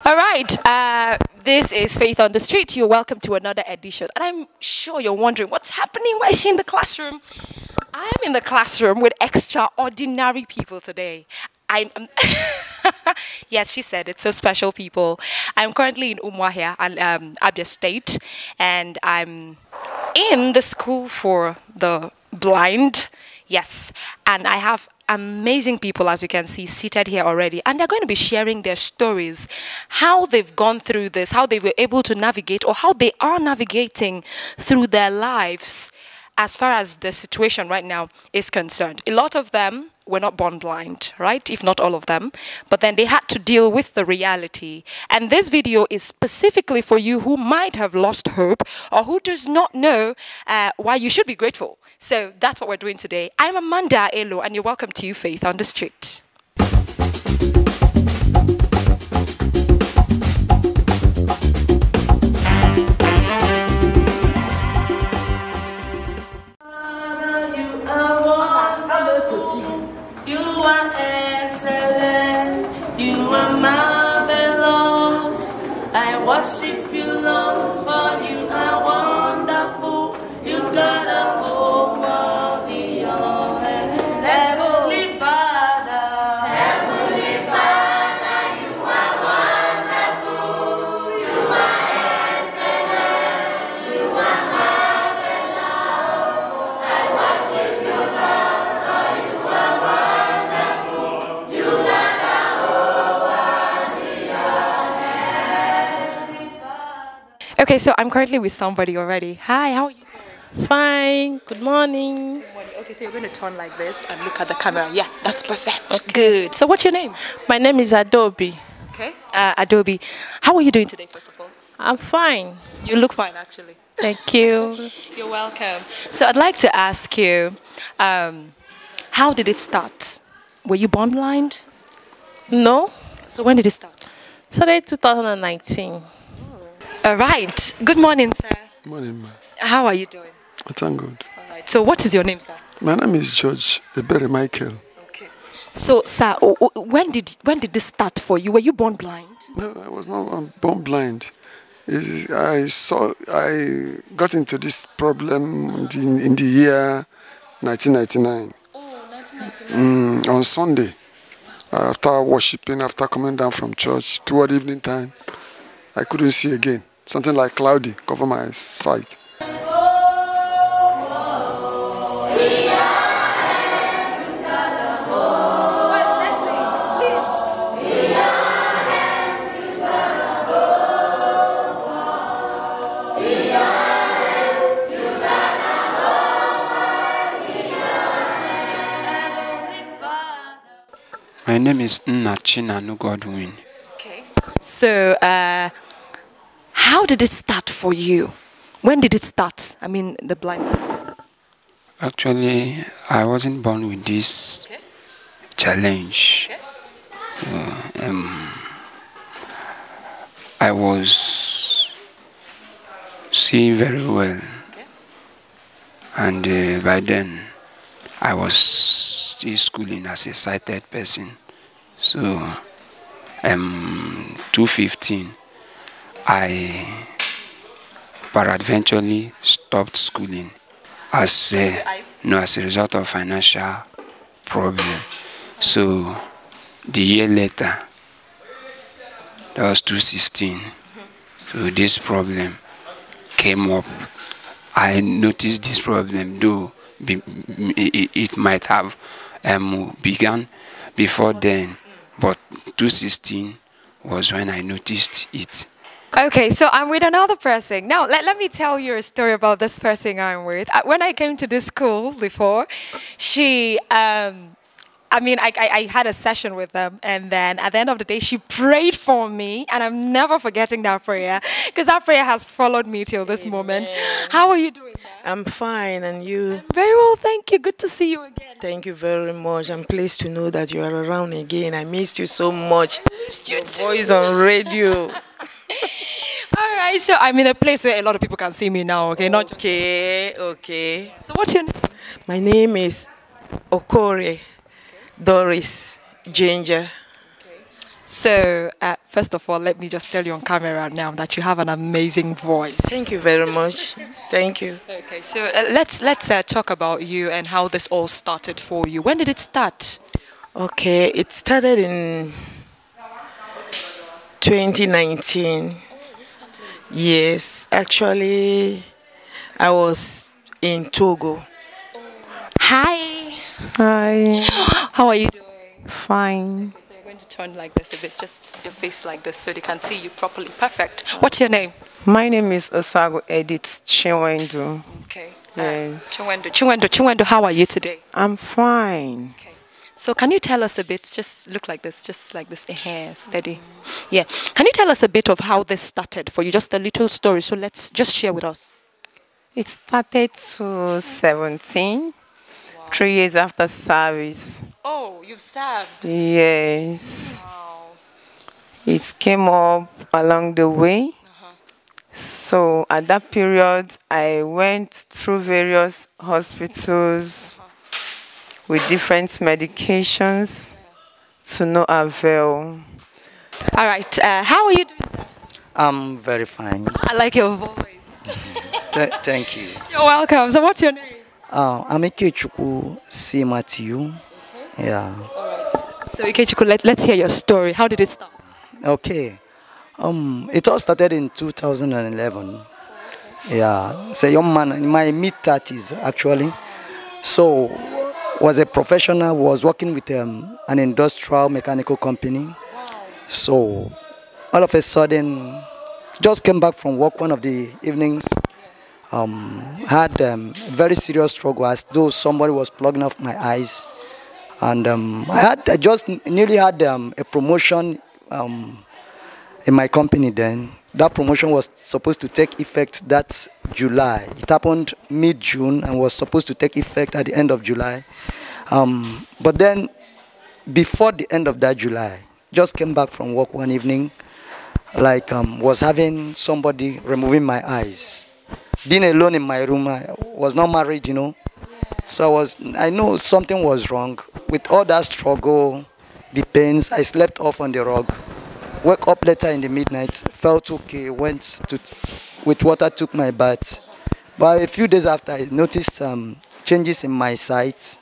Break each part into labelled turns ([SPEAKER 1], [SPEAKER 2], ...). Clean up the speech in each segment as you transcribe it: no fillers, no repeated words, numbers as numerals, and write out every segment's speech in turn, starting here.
[SPEAKER 1] All right, this is Faith on the Street. You're welcome to another edition. And I'm sure you're wondering what's happening. Why is she in the classroom? I am in the classroom with extraordinary people today. I'm yes, she said it. So special people. I'm currently in Umuahia and Abia State, and I'm in the school for the blind. Yes, and I have amazing people, as you can see, seated here already, and they're going to be sharing their stories, how they've gone through this, how they were able to navigate, or how they are navigating through their lives as far as the situation right now is concerned. A lot of them were not born blind, right? If not all of them, but then they had to deal with the reality. And this video is specifically for you who might have lost hope or who does not know why you should be grateful. So that's what we're doing today. I'm Amanda Elo, and you're welcome to Faith on the Street.
[SPEAKER 2] You are excellent, you are marvelous. I worship you, Lord, for you are wonderful. You got a whole world in your hand. Heavenly Father, you are wonderful. You are excellent, you are marvelous. I worship you, Lord, for you are wonderful. You got a whole world in your hand.
[SPEAKER 1] Okay, so I'm currently with somebody already. Hi, how are you doing?
[SPEAKER 3] Fine. Good morning.
[SPEAKER 1] Good morning. Okay, so you're going to turn like this and look at the camera. Yeah, that's perfect. Okay. Good. So what's your name?
[SPEAKER 3] My name is Adobe.
[SPEAKER 1] Okay. Adobe. How are you doing today, first of all?
[SPEAKER 3] I'm fine.
[SPEAKER 1] You look fine, actually.
[SPEAKER 3] Thank you.
[SPEAKER 1] You're welcome. So I'd like to ask you, how did it start? Were you born blind?
[SPEAKER 3] No.
[SPEAKER 1] So when did it start?
[SPEAKER 3] Saturday 2019.
[SPEAKER 1] All right. Good morning, sir.
[SPEAKER 4] Morning, ma.
[SPEAKER 1] How are you doing?
[SPEAKER 4] I thank God.
[SPEAKER 1] All right. So what is your name, sir?
[SPEAKER 4] My name is George Ebere Michael.
[SPEAKER 1] Okay. So, sir, when did this start for you? Were you born blind?
[SPEAKER 4] No, I was not born blind. I got into this problem in the year 1999.
[SPEAKER 1] Oh, 1999.
[SPEAKER 4] On Sunday, after worshiping, after coming down from church, toward evening time, I couldn't see again. Something like cloudy cover my sight.
[SPEAKER 5] My name is Nnachina Godwin.
[SPEAKER 1] Okay. So, how did it start for you? When did it start? I mean, the blindness.
[SPEAKER 5] Actually, I wasn't born with this challenge.
[SPEAKER 1] Okay.
[SPEAKER 5] I was seeing very well.
[SPEAKER 1] Okay.
[SPEAKER 5] And by then, I was still schooling as a sighted person. So, 2015, I peradventurely stopped schooling as a result of financial problems. So, the year later, that was 2016. So this problem came up. I noticed this problem, though it might have begun before then, but 2016 was when I noticed it.
[SPEAKER 1] Okay, so I'm with another person. Now, let me tell you a story about this person I'm with. When I came to this school before, she, I had a session with them, and then at the end of the day, she prayed for me, and I'm never forgetting that prayer, because that prayer has followed me till this moment. How are you doing, ma'am?
[SPEAKER 3] I'm fine, and you?
[SPEAKER 1] I'm very well, thank you. Good to see you again.
[SPEAKER 3] Thank you very much. I'm pleased to know that you are around again. I missed you so much.
[SPEAKER 1] I missed you too.
[SPEAKER 3] Voice on radio.
[SPEAKER 1] All right, so I'm in a place where a lot of people can see me now, okay? Not just...
[SPEAKER 3] Okay.
[SPEAKER 1] So what's your name?
[SPEAKER 3] My name is Okore Doris Ginger.
[SPEAKER 1] Okay. So, first of all, let me just tell you on camera now that you have an amazing voice.
[SPEAKER 3] Thank you very much. Thank you.
[SPEAKER 1] Okay, so let's talk about you and how this all started for you. When did it start?
[SPEAKER 3] Okay, it started in 2019. Yes, actually, I was in Togo.
[SPEAKER 1] Hi.
[SPEAKER 6] Hi,
[SPEAKER 1] How are you doing?
[SPEAKER 6] fine.
[SPEAKER 1] So you're going to turn like this a bit, just your face like this, so they can see you properly. Perfect. What's your name?
[SPEAKER 6] My name is Osago Edith Chinwendu.
[SPEAKER 1] Okay.
[SPEAKER 6] Yes.
[SPEAKER 1] Chinwendu, how are you today?
[SPEAKER 6] I'm fine.
[SPEAKER 1] Okay. So can you tell us a bit, just look like this, steady. Yeah. Can you tell us a bit of how this started for you? Just a little story. So let's just share with us.
[SPEAKER 6] It started to 17, 3 years after service.
[SPEAKER 1] Oh, you've served.
[SPEAKER 6] Yes.
[SPEAKER 1] Wow.
[SPEAKER 6] It came up along the way. So at that period, I went through various hospitals with different medications to no avail.
[SPEAKER 1] All right. How are you doing, sir?
[SPEAKER 7] I'm very fine.
[SPEAKER 1] I like your voice.
[SPEAKER 7] Thank you.
[SPEAKER 1] You're welcome. So what's your name?
[SPEAKER 7] I'm Ikechukwu C. Matthew. Yeah.
[SPEAKER 1] All right. So Ikechiku, let's hear your story. How did it start?
[SPEAKER 7] Okay. It all started in 2011. Yeah. It's a young man in my mid-30s actually. So was a professional, was working with an industrial mechanical company. So all of a sudden, just came back from work one of the evenings. Had very serious struggle as though somebody was plugging off my eyes. And I just nearly had a promotion in my company then. That promotion was supposed to take effect that July. It happened mid-June and was supposed to take effect at the end of July. But then, before the end of that July, just came back from work one evening, like was having somebody removing my eyes. Being alone in my room, I was not married, you know. So I know something was wrong. With all that struggle, the pains, I slept off on the rug. Woke up later in the midnight, felt okay, went with water, took my bath. But a few days after, I noticed changes in my sight.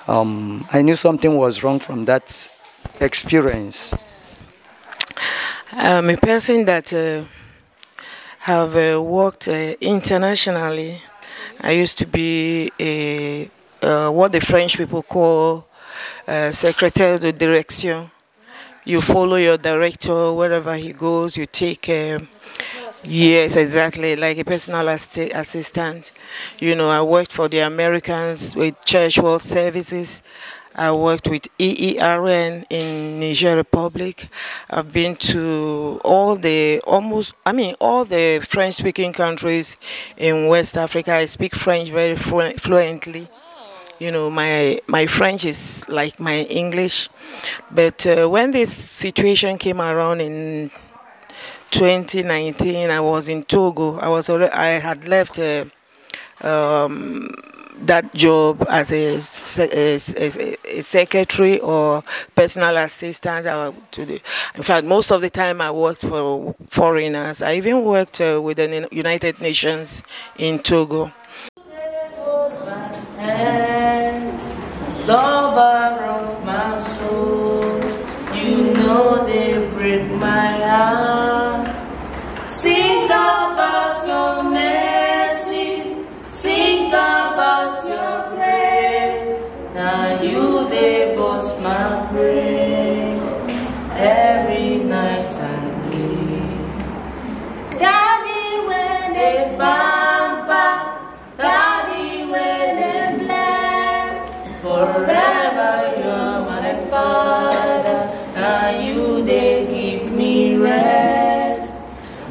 [SPEAKER 7] I knew something was wrong from that experience.
[SPEAKER 3] I'm a person that have worked internationally. I used to be what the French people call secrétaire de direction. You follow your director wherever he goes. You take yes, exactly, like a personal assistant. You know, I worked for the Americans with Church World Services. I worked with EERN in Niger Republic. I've been to all the French-speaking countries in West Africa. I speak French very fluently. You know, my French is like my English. But when this situation came around in 2019, I was in Togo. I had left that job as a secretary or personal assistant. In fact, most of the time I worked for foreigners. I even worked with the United Nations in Togo.
[SPEAKER 2] Lover of my soul, you know they break my heart. Sing about your mercies, sing about your grace. Now you they bust my brain every night and day. Daddy, when they bamba, Daddy, when they bless, forever you're my father. Now you they give me rest.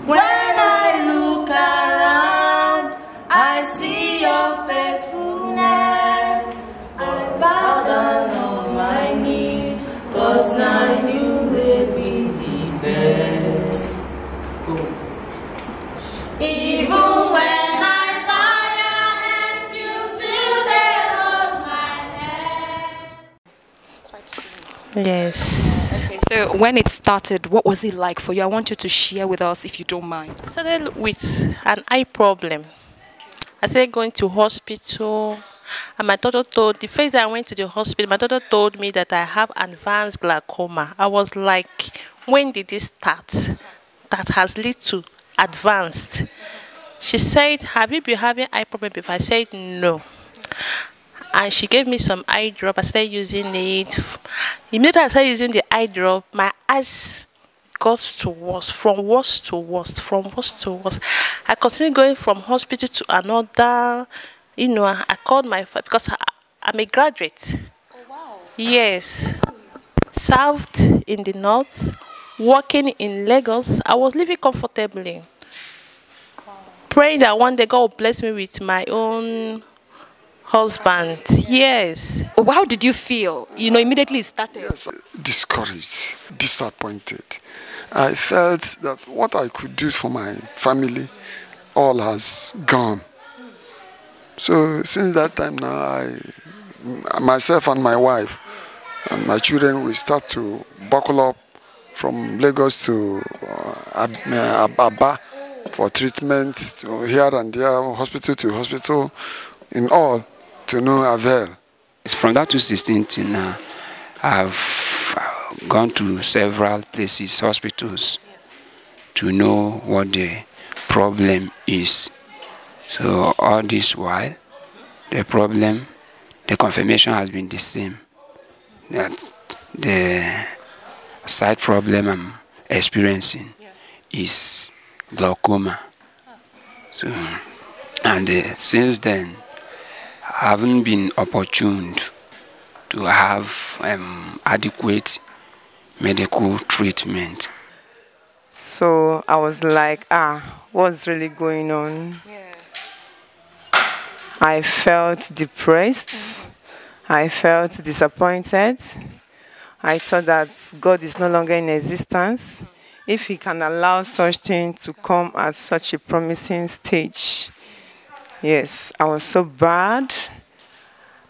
[SPEAKER 2] When I look around, I see your faithfulness. I bow down on my knees, 'cause now you will be the best. Even when I fire and you still there on my head.
[SPEAKER 6] Yes.
[SPEAKER 1] Okay, so So when it started, what was it like for you? I want you to share with us if you don't mind.
[SPEAKER 2] I started with an eye problem. I started going to hospital, and my doctor told, the first day I went to the hospital, my doctor told me that I have advanced glaucoma. I was like, when did this start? That has led to advanced. She said, have you been having eye problem before? I said, no. And she gave me some eye drop. I started using it. Immediately I started using the eye drop, my eyes got to worse, from worse to worse, from worse to worse. I continued going from hospital to another. You know, I called my father because I'm a graduate.
[SPEAKER 1] Oh, wow.
[SPEAKER 2] Yes. Served in the north, working in Lagos. I was living comfortably. Wow. Praying that one day God will bless me with my own husband. Yes.
[SPEAKER 1] Well, how did you feel? You know, immediately it started.
[SPEAKER 4] Yes, discouraged, disappointed. I felt that what I could do for my family, all has gone. So since that time now, myself and my wife and my children, we start to buckle up from Lagos to Aba for treatment, to here and there, hospital to hospital, in all, to no avail.
[SPEAKER 5] From that 2016 till now, I've gone to several places, hospitals, to know what the problem is. So all this while, the problem, the confirmation has been the same. That the side problem I'm experiencing is glaucoma. So, and since then, I haven't been opportune to have adequate medical treatment.
[SPEAKER 6] So I was like, what's really going on?
[SPEAKER 1] Yeah.
[SPEAKER 6] I felt depressed. I felt disappointed. I thought that God is no longer in existence. If He can allow such things to come at such a promising stage. Yes, I was so bad.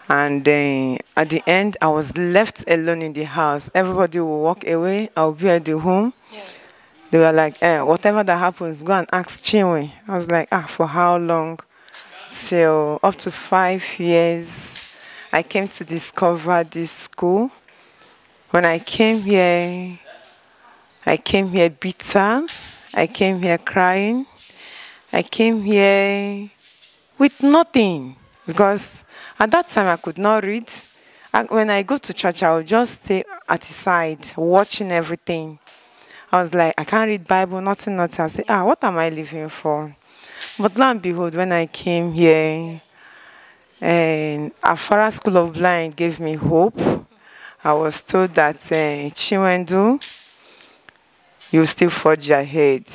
[SPEAKER 6] And then at the end, I was left alone in the house. Everybody will walk away. I'll be at the home.
[SPEAKER 1] Yeah.
[SPEAKER 6] They were like, whatever that happens, go and ask Chinwe. I was like, for how long? Till up to 5 years, I came to discover this school. When I came here bitter. I came here crying. I came here with nothing. Because at that time, I could not read. When I go to church, I would just stay at the side, watching everything. I was like, I can't read Bible, nothing. I say, what am I living for? But lo and behold, when I came here, and Afara School of Blind gave me hope. I was told that, Chiwendu, you still forge ahead.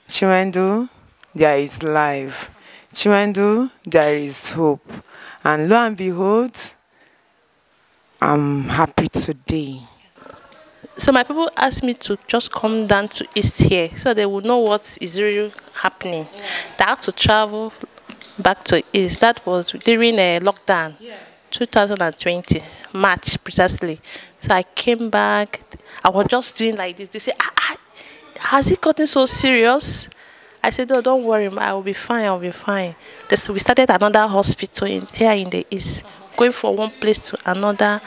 [SPEAKER 6] Chiwendu, there is life. Chiwendu, there is hope. And lo and behold, I'm happy today.
[SPEAKER 2] So my people asked me to just come down to East here so they would know what is really happening. Yeah. They had to travel back to East. That was during a lockdown, 2020, March precisely. So I came back. I was just doing like this. They said, has it gotten so serious? I said, oh, don't worry, I will be fine, I'll be fine. So we started another hospital here in the East, going from one place to another.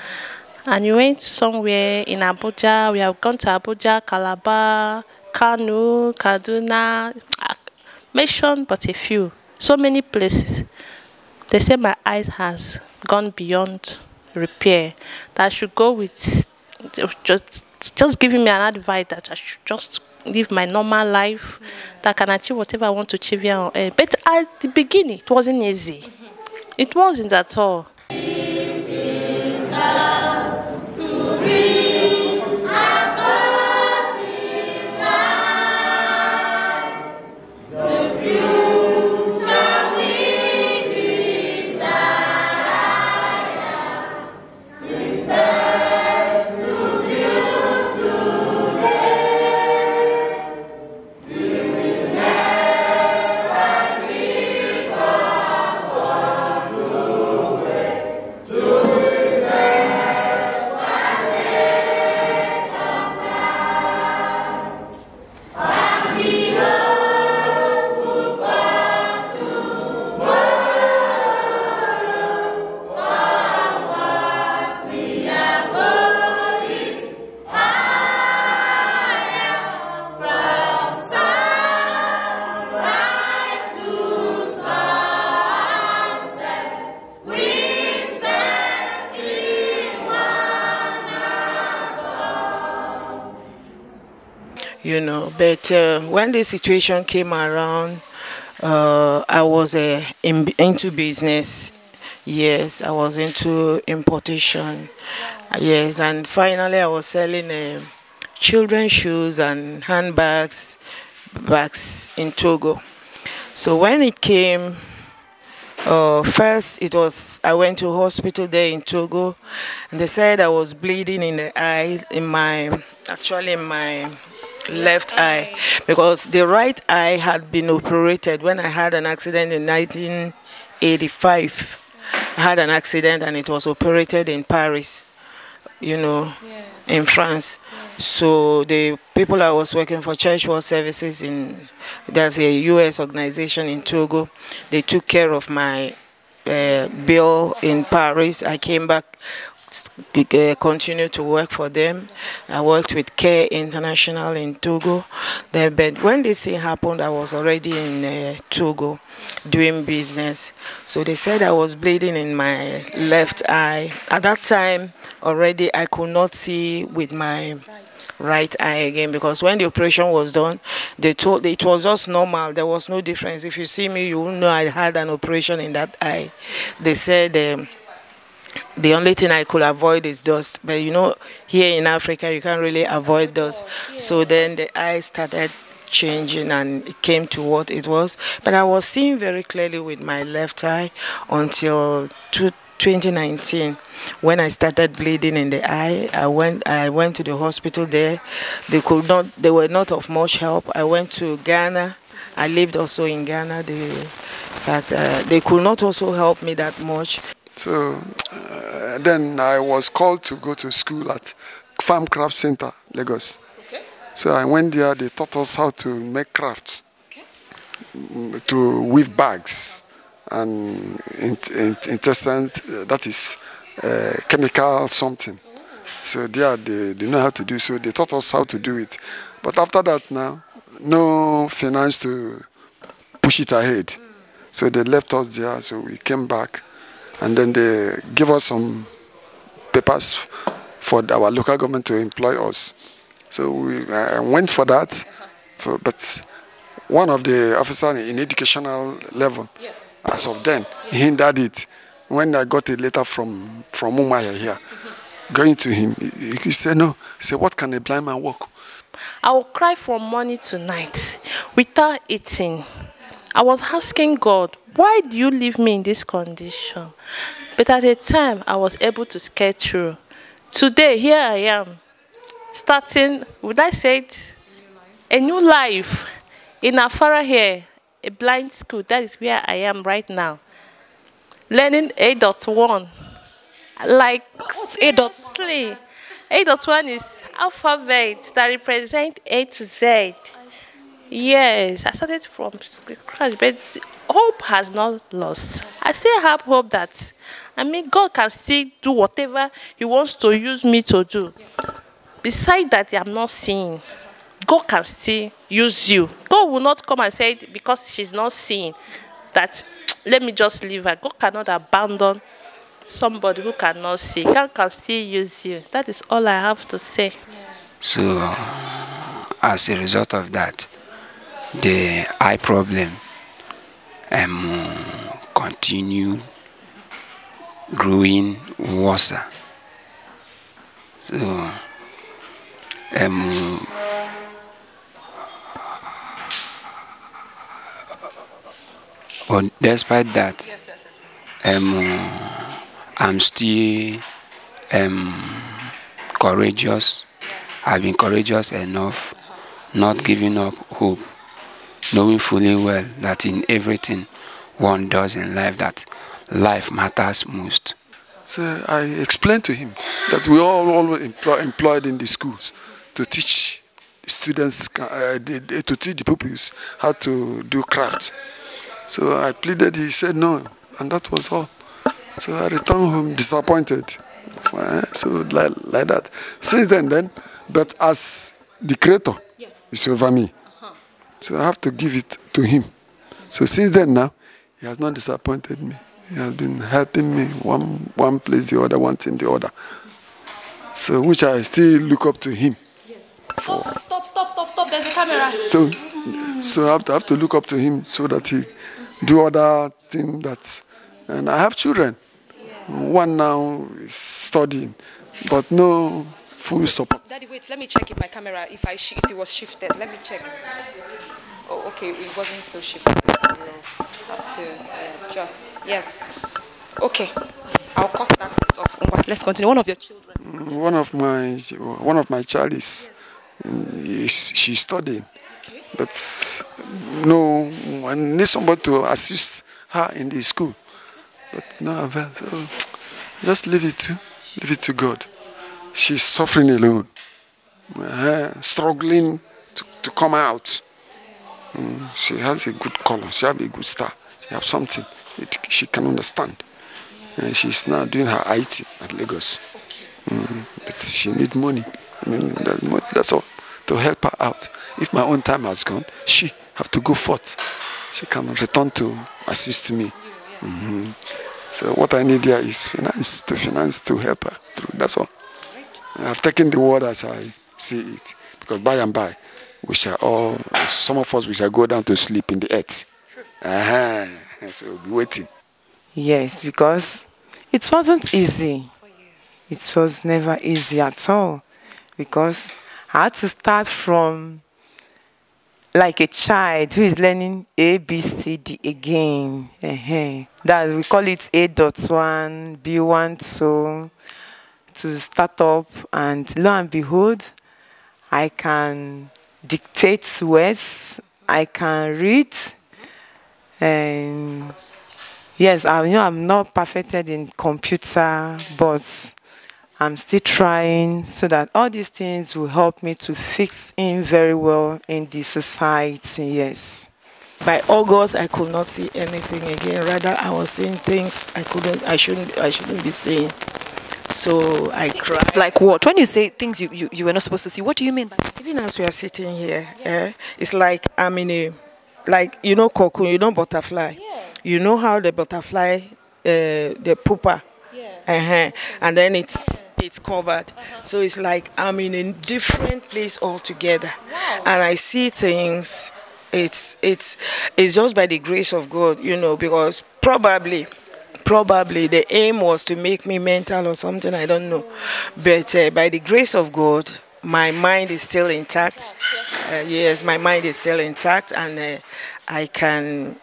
[SPEAKER 2] And we went somewhere in Abuja. We have gone to Abuja, Calabar, Kanu, Kaduna. Mentioned but a few. So many places. They say my eyes has gone beyond repair. That I should go with just giving me an advice that I should just live my normal life, that I can achieve whatever I want to achieve here on earth. But at the beginning, it wasn't easy. It wasn't at all.
[SPEAKER 3] you know. But when the situation came around, I was into business. Yes, I was into importation. Yes, and finally I was selling children's shoes and handbags, bags in Togo. So when it came, first I went to hospital there in Togo, and they said I was bleeding in the eyes, actually in my left eye, because the right eye had been operated when I had an accident in 1985. I had an accident and it was operated in Paris, you know, in France. So the people I was working for, Church World Services, there's a US organization in Togo, they took care of my bill in Paris. I came back, continued to work for them. I worked with Care International in Togo. But when this thing happened, I was already in Togo doing business. So they said I was bleeding in my left eye. At that time, already I could not see with my right eye again, because when the operation was done, they told it was just normal. There was no difference. If you see me, you will know I had an operation in that eye. They said the only thing I could avoid is dust, but you know, here in Africa you can't really avoid dust. So then the eye started changing and it came to what it was. But I was seeing very clearly with my left eye until 2019, when I started bleeding in the eye. I went to the hospital there. They were not of much help. I went to Ghana. I lived also in Ghana. They could not also help me that much.
[SPEAKER 4] So then I was called to go to school at Farm Craft Center, Lagos. Okay. So I went there. They taught us how to make crafts, to weave bags and intestine, that is chemical something. So there they know how to do. So they taught us how to do it. But after that now, no finance to push it ahead. So they left us there. So we came back. And then they gave us some papers for our local government to employ us. So we went for that. But one of the officers in educational level, as of then, he hindered it. When I got a letter from Umaya here, going to him, he said, no. He said, what can a blind man work?
[SPEAKER 2] I will cry from morning to night without eating. I was asking God, why do you leave me in this condition? But at the time, I was able to skate through. Today, here I am, starting, would I say it? A new life in Afara here, a blind school. That is where I am right now. Learning 8.1. Like,
[SPEAKER 1] what's 8.1?
[SPEAKER 2] 8.1 is alphabet that represent A to Z. Yes, I started from scratch, but hope has not lost. I still have hope that, God can still do whatever He wants to use me to do. Besides that, I'm not seeing. God can still use you. God will not come and say, because she's not seeing, that let me just leave her. God cannot abandon somebody who cannot see. God can still use you. That is all I have to say.
[SPEAKER 5] So, as a result of that, the eye problem continue growing worse. So, but despite that, I'm still courageous. I've been courageous enough, not giving up hope, knowing fully well that in everything one does in life, that life matters most.
[SPEAKER 4] So I explained to him that we all always employed in the schools to teach students, to teach the pupils how to do craft. So I pleaded, he said no, and that was all. So I returned home disappointed. So like that. Since then, but as the creator is over me, so I have to give it to him. So since then now, he has not disappointed me. He has been helping me one place, the other, one thing, the other. So which I still look up to him.
[SPEAKER 1] Stop. There's a camera.
[SPEAKER 4] So I have to look up to him so that he do other thing that. And I have children. One now is studying, but no full support.
[SPEAKER 1] Daddy, wait. Let me check if my camera, if it was shifted. Let me check. Oh, okay. It wasn't so shifted. No, have to just yes. Okay. I'll cut that piece off. Let's continue. One of your children.
[SPEAKER 4] One of my child she's studying, but no, I need somebody to assist her in the school. But no avail. So just leave it to God. She's suffering alone, struggling to come out. She has a good color. She has a good star. She has something she can understand. And she's now doing her IT at Lagos. But she needs money. I mean, that's all to help her out. If my own time has gone, she have to go forth. She can return to assist me. So what I need here is finance to help her through. That's all. I've taken the word as I see it, because by and by, some of us we shall go down to sleep in the earth. So we'll be waiting.
[SPEAKER 6] Yes, because it wasn't easy. It was never easy at all, because I had to start from like a child who is learning A, B, C, D again. That we call it A.1, B1, so to start up, and lo and behold, I can dictate words, I can read, and yes, I'm not perfected in computer, but I'm still trying so that all these things will help me to fix in very well in the society, yes.
[SPEAKER 3] By August, I could not see anything again. Rather, I was seeing things I shouldn't be seeing. So I cried.
[SPEAKER 1] Like what? When you say things you were not supposed to see, what do you mean by that?
[SPEAKER 3] Even as we are sitting here, it's like I'm in a, like, you know, cocoon, you know, butterfly.
[SPEAKER 1] Yes.
[SPEAKER 3] You know how the butterfly, the pupa, and then it's covered. So it's like I'm in a different place altogether.
[SPEAKER 1] Wow.
[SPEAKER 3] And I see things. It's just by the grace of God, you know, because probably the aim was to make me mental or something, I don't know. But by the grace of God, my mind is still intact. Yes, my mind is still intact, and I can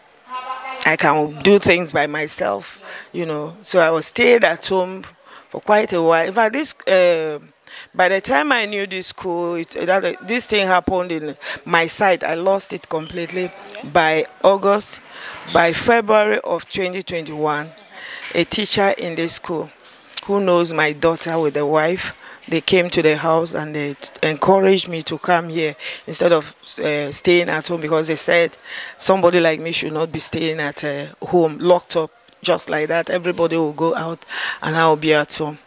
[SPEAKER 3] do things by myself, you know. So I was stayed at home for quite a while. In fact, by the time I knew this school, this thing happened in my sight. I lost it completely by August. By February of 2021, a teacher in this school who knows my daughter with a wife, they came to the house and they encouraged me to come here instead of staying at home, because they said somebody like me should not be staying at home, locked up just like that. Everybody will go out and I will be at home.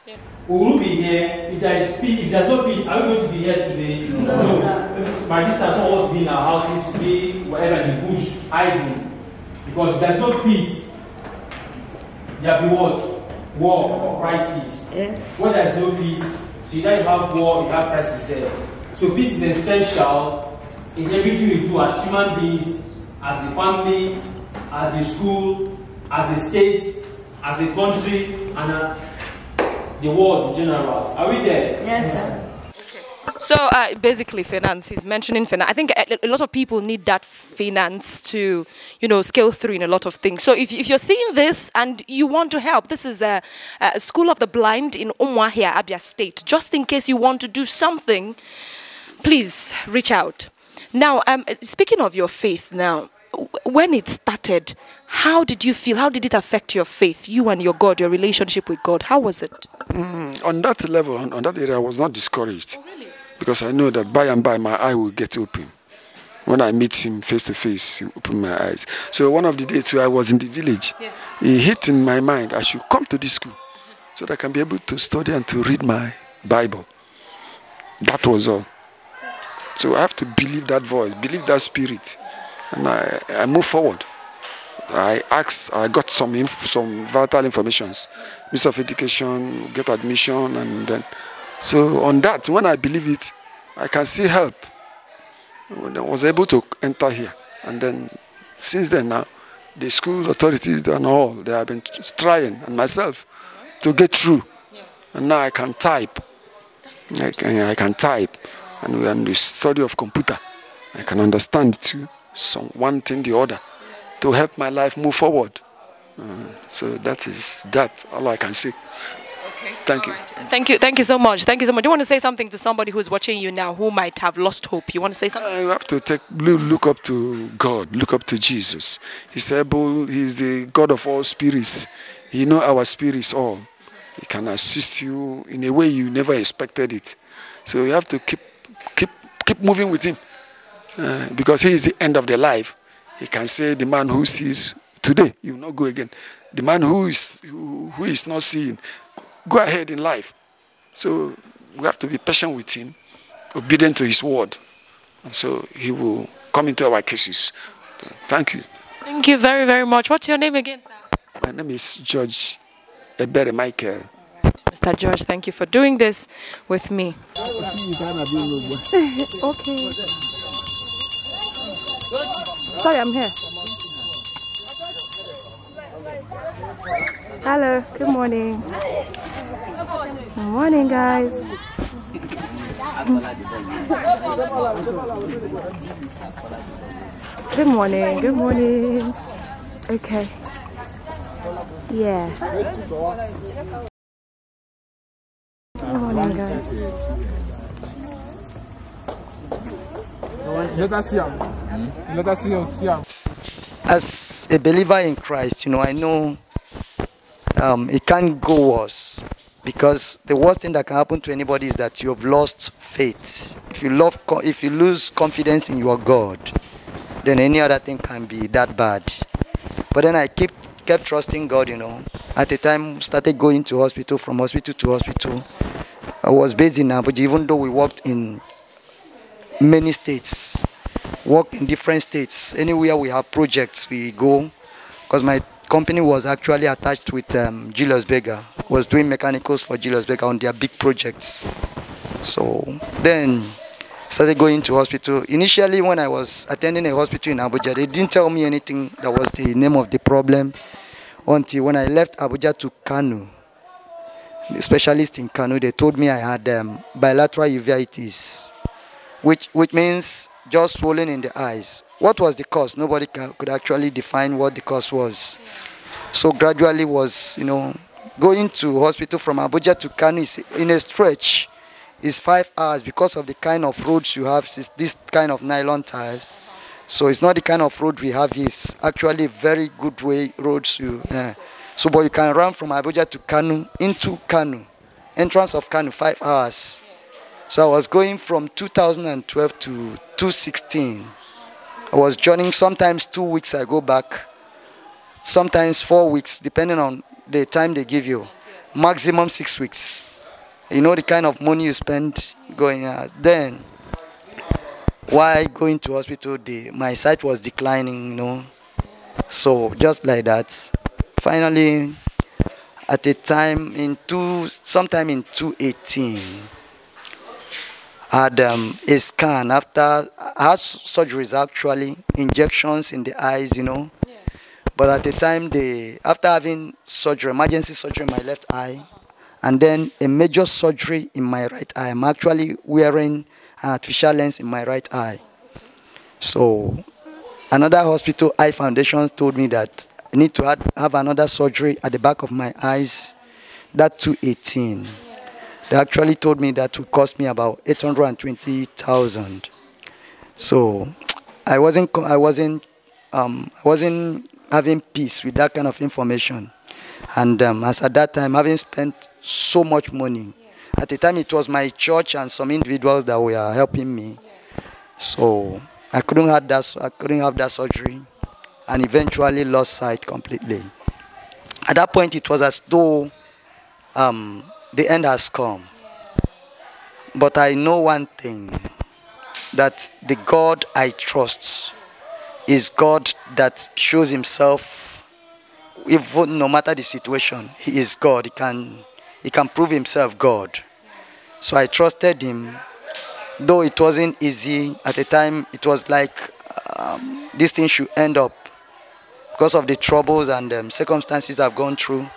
[SPEAKER 8] We will be here. If there's no peace, are we going to be here today? No. By this time, some of us be in our houses, be wherever in the bush, hiding. Because if there's no peace, there will be what? War or crisis. Yes. When there's no peace, so either you have war, you have crisis there. So peace is essential in everything we do as human beings, as a family, as a school, as a state, as a country, and the world in general. Are we there?
[SPEAKER 1] Yes, sir. Okay. So basically finance, he's mentioning finance. I think a lot of people need that finance to, scale through in a lot of things. So if you're seeing this and you want to help, this is a School of the Blind in Umuahia, Abia State. Just in case you want to do something, please reach out. Now, speaking of your faith now, when it started, how did you feel? How did it affect your faith, you and your God, your relationship with God? How was it?
[SPEAKER 4] On that level, on that area, I was not discouraged.
[SPEAKER 1] Oh, really?
[SPEAKER 4] Because I know that by and by my eye will get open. When I meet him face to face, he opened my eyes. So one of the days I was in the village,
[SPEAKER 1] yes,
[SPEAKER 4] he hit in my mind, I should come to this school so that I can be able to study and to read my Bible. That was all. So I have to believe that voice, believe that spirit. And I move forward. I got some vital informations. Minister of Education, get admission, and then. So on that, when I believe it, I can see help. When I was able to enter here. And then, since then now, the school authorities and all, they have been trying, and myself, to get through. And now I can type. I can type. And we are in the study of computer. I can understand too, one thing the other, to help my life move forward. So that is that, all I can say.
[SPEAKER 1] Okay.
[SPEAKER 4] Thank you.
[SPEAKER 1] Right. Thank you so much. Thank you so much. Do you want to say something to somebody who's watching you now who might have lost hope? You want to say something?
[SPEAKER 4] You have to look up to God, look up to Jesus. He's able, he's the God of all spirits. He knows our spirits all. He can assist you in a way you never expected it. So you have to keep moving with him. Because he is the end of the life. He can say the man who sees today, you will not go again. The man who is not seeing, go ahead in life. So we have to be patient with him, obedient to his word. And so he will come into our cases. So, thank you.
[SPEAKER 1] Thank you very, very much. What's your name again, sir?
[SPEAKER 4] My name is George Ebere Michael.
[SPEAKER 1] All right, Mr. George, thank you for doing this with me. Okay. Sorry, I'm here. Hello, good morning. Good morning, guys. Good morning, good morning. Okay. Yeah. Good morning, guys.
[SPEAKER 7] As a believer in Christ, I know it can't go worse, because the worst thing that can happen to anybody is that you have lost faith. If you lose confidence in your God, then any other thing can be that bad. But then I kept trusting God. At the time, started going to hospital, from hospital to hospital. I was based in Abuja, even though we worked in many states, work in different states. Anywhere we have projects, we go, because my company was actually attached with Julius Berger, was doing mechanicals for Julius Berger on their big projects. So then started going to hospital. Initially, when I was attending a hospital in Abuja, they didn't tell me anything that was the name of the problem until when I left Abuja to Kanu. The specialist in Kanu, they told me I had bilateral uveitis, which means just swollen in the eyes. What was the cause? Nobody could actually define what the cause was. So gradually was, going to hospital from Abuja to Kanu is in a stretch is 5 hours because of the kind of roads you have. It's this kind of nylon tires. So it's not the kind of road we have. It's actually very good way roads. So but you can run from Abuja to Kanu, into Kanu, entrance of Kanu, 5 hours. So I was going from 2012 to 2016. I was journeying, sometimes 2 weeks I go back, sometimes 4 weeks, depending on the time they give you. Maximum 6 weeks. You know the kind of money you spend going out. Then, while going to hospital, my sight was declining, So just like that, finally, at a time sometime in 2018, I had a scan after I had surgeries, actually, injections in the eyes, But at the time, after having surgery, emergency surgery in my left eye, and then a major surgery in my right eye, I'm actually wearing an artificial lens in my right eye. So another hospital, Eye Foundation, told me that I need to have another surgery at the back of my eyes. That 2018. They actually told me that would cost me about 820,000. So I wasn't having peace with that kind of information. And as at that time, having spent so much money, at the time it was my church and some individuals that were helping me. So I couldn't have that surgery, and eventually lost sight completely. At that point, it was as though the end has come. But I know one thing, that the God I trust is God that shows himself, even no matter the situation. He is God. He can prove himself God. So I trusted him, though it wasn't easy at the time. It was like this thing should end up because of the troubles and circumstances I've gone through.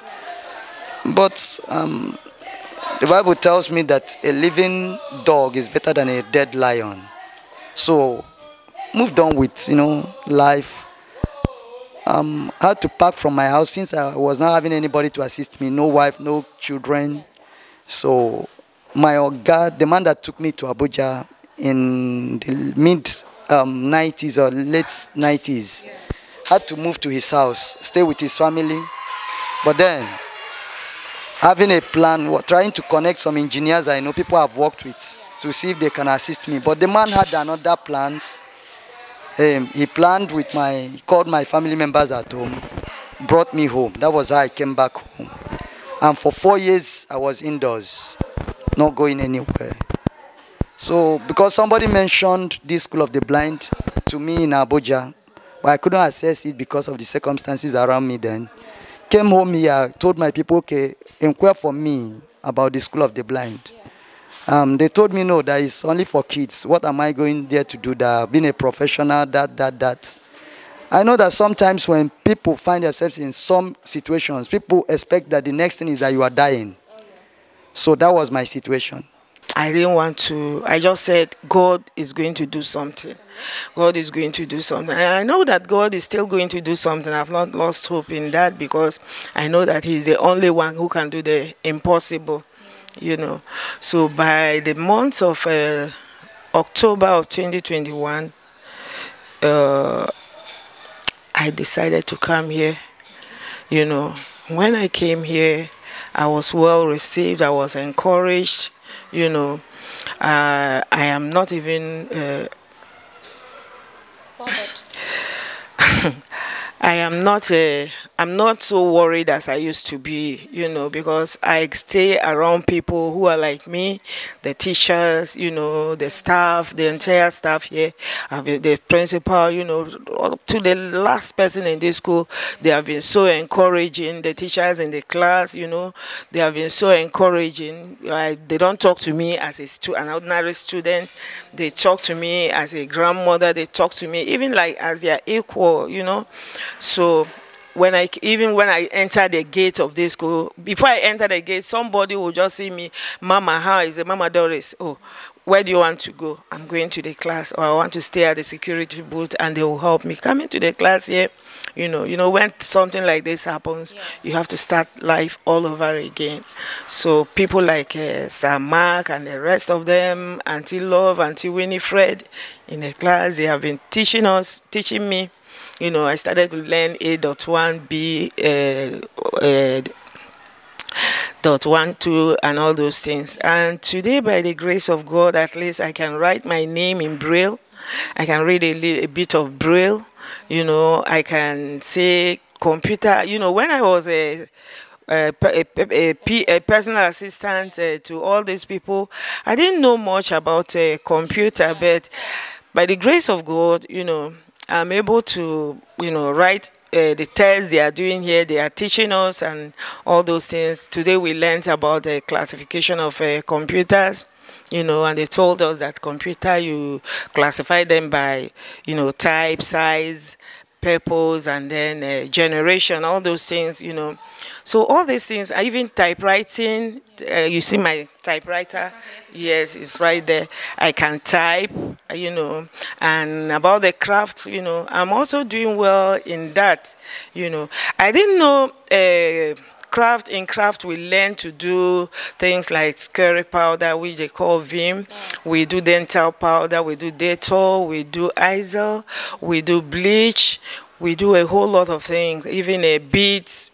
[SPEAKER 7] But the Bible tells me that a living dog is better than a dead lion. So moved on with, life. I had to pack from my house since I was not having anybody to assist me, no wife, no children. So my Oga, the man that took me to Abuja in the mid 90s or late 90s, had to move to his house, stay with his family. But then, having a plan, trying to connect some engineers I know people I've worked with to see if they can assist me. But the man had another plans. He planned with called my family members at home, brought me home. That was how I came back home. And for 4 years, I was indoors, not going anywhere. So, because somebody mentioned this School of the Blind to me in Abuja, but I couldn't access it because of the circumstances around me then. Came home here, told my people, okay, inquire for me about the School of the Blind. They told me, no, that is only for kids. What am I going there to do there? Being a professional, that. I know that sometimes when people find themselves in some situations, people expect that the next thing is that you are dying. So that was my situation.
[SPEAKER 3] I didn't want to. I just said, God is going to do something. God is going to do something. And I know that God is still going to do something. I've not lost hope in that because I know that He's the only one who can do the impossible, So by the month of October of 2021, I decided to come here. When I came here, I was well received. I was encouraged. I am not even I'm not so worried as I used to be, because I stay around people who are like me, the teachers, the staff, the entire staff here, the principal, up to the last person in this school. They have been so encouraging. The teachers in the class, they have been so encouraging. They don't talk to me as an ordinary student. They talk to me as a grandmother. They talk to me even like as their equal, So when I enter the gate of this school, before I enter the gate, somebody will just see me, Mama, how is it? Mama Doris, oh, where do you want to go? I'm going to the class, or I want to stay at the security booth, and they will help me. Come into the class here. When something like this happens, you have to start life all over again. So people like Sir Mark and the rest of them, Auntie Love, Auntie Winifred, in the class, they have been teaching me. I started to learn A.1, B, .1, 2, and all those things. And today, by the grace of God, at least I can write my name in Braille. I can read a bit of Braille. I can say computer. When I was a personal assistant to all these people, I didn't know much about computer, but by the grace of God, I'm able to, write the tests they are doing here. They are teaching us and all those things. Today we learned about the classification of computers, and they told us that computer, you classify them by, type, size, purpose, and then generation, all those things, So all these things, even typewriting, you see my typewriter? Yes, it's right there. I can type, and about the craft, I'm also doing well in that, I didn't know in craft we learn to do things like scurry powder, which they call Vim. We do dental powder, we do Dettol, we do Isel, we do bleach, we do a whole lot of things, even a beads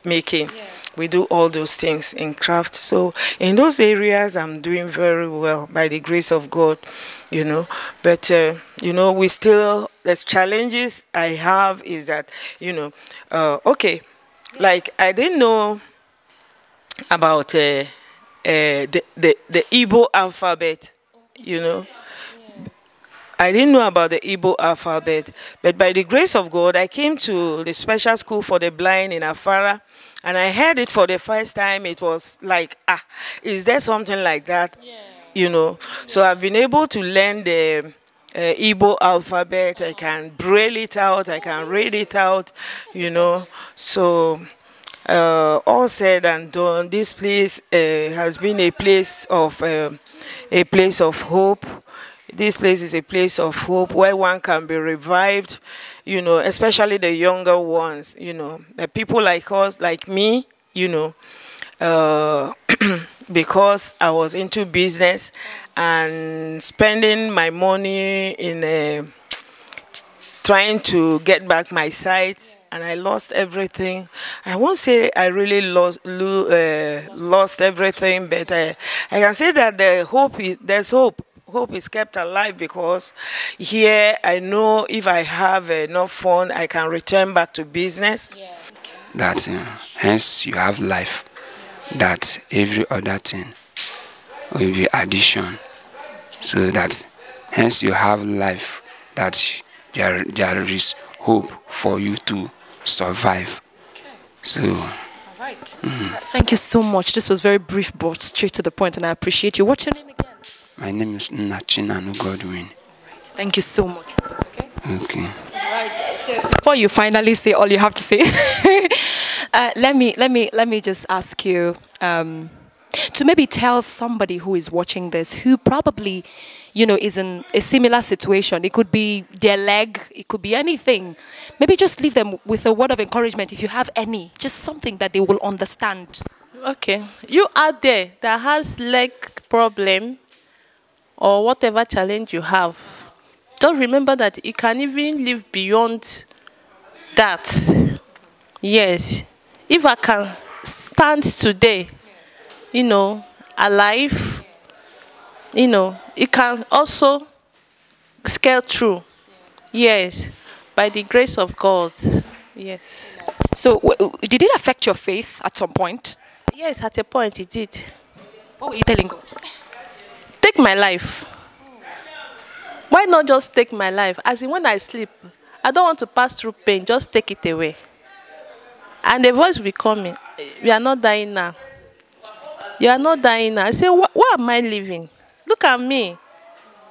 [SPEAKER 3] making. We do all those things in craft. So in those areas, I'm doing very well by the grace of God, But, we still, there's challenges I have is that, okay, like I didn't know about the Igbo alphabet, I didn't know about the Igbo alphabet, but by the grace of God, I came to the special school for the blind in Afara, and I heard it for the first time. It was like, is there something like that? you know. So I've been able to learn the Igbo alphabet. I can braille it out. I can read it out, you know. So all said and done, this place has been a place of hope. This place is a place of hope where one can be revived, you know, especially the younger ones, you know, the people like us, like me, you know, because I was into business and spending my money in trying to get back my sight, and I lost everything. I won't say I really lost everything, but I can say that there's hope. Hope is kept alive, because here I know if I have enough fund, I can return back to business.
[SPEAKER 1] Yeah.
[SPEAKER 5] That hence you have life. That every other thing will be addition. So that hence you have life. That there is hope for you to survive. So.
[SPEAKER 1] All right. Thank you so much. This was very brief but straight to the point, and I appreciate you. What's your name again?
[SPEAKER 5] My name is Nachinanu Godwin.
[SPEAKER 1] Right. Thank you so much for this, okay?
[SPEAKER 5] Okay.
[SPEAKER 1] Right. So before you finally say all you have to say, let me just ask you to maybe tell somebody who is watching this, who probably, you know, is in a similar situation. It could be their leg, it could be anything. Maybe just leave them with a word of encouragement, if you have any, just something that they will understand.
[SPEAKER 2] Okay. You out there that has leg problem or whatever challenge you have, just remember that you can even live beyond that. Yes. If I can stand today, you know, alive, you know, it can also scale through. Yes. By the grace of God. Yes.
[SPEAKER 1] So did it affect your faith at some point?
[SPEAKER 2] Yes, at a point it did.
[SPEAKER 1] What were you telling God?
[SPEAKER 2] Take my life. Why not just take my life? As in, when I sleep, I don't want to pass through pain. Just take it away. And the voice will be coming. We are not dying now. You are not dying now. I say, why am I living? Look at me.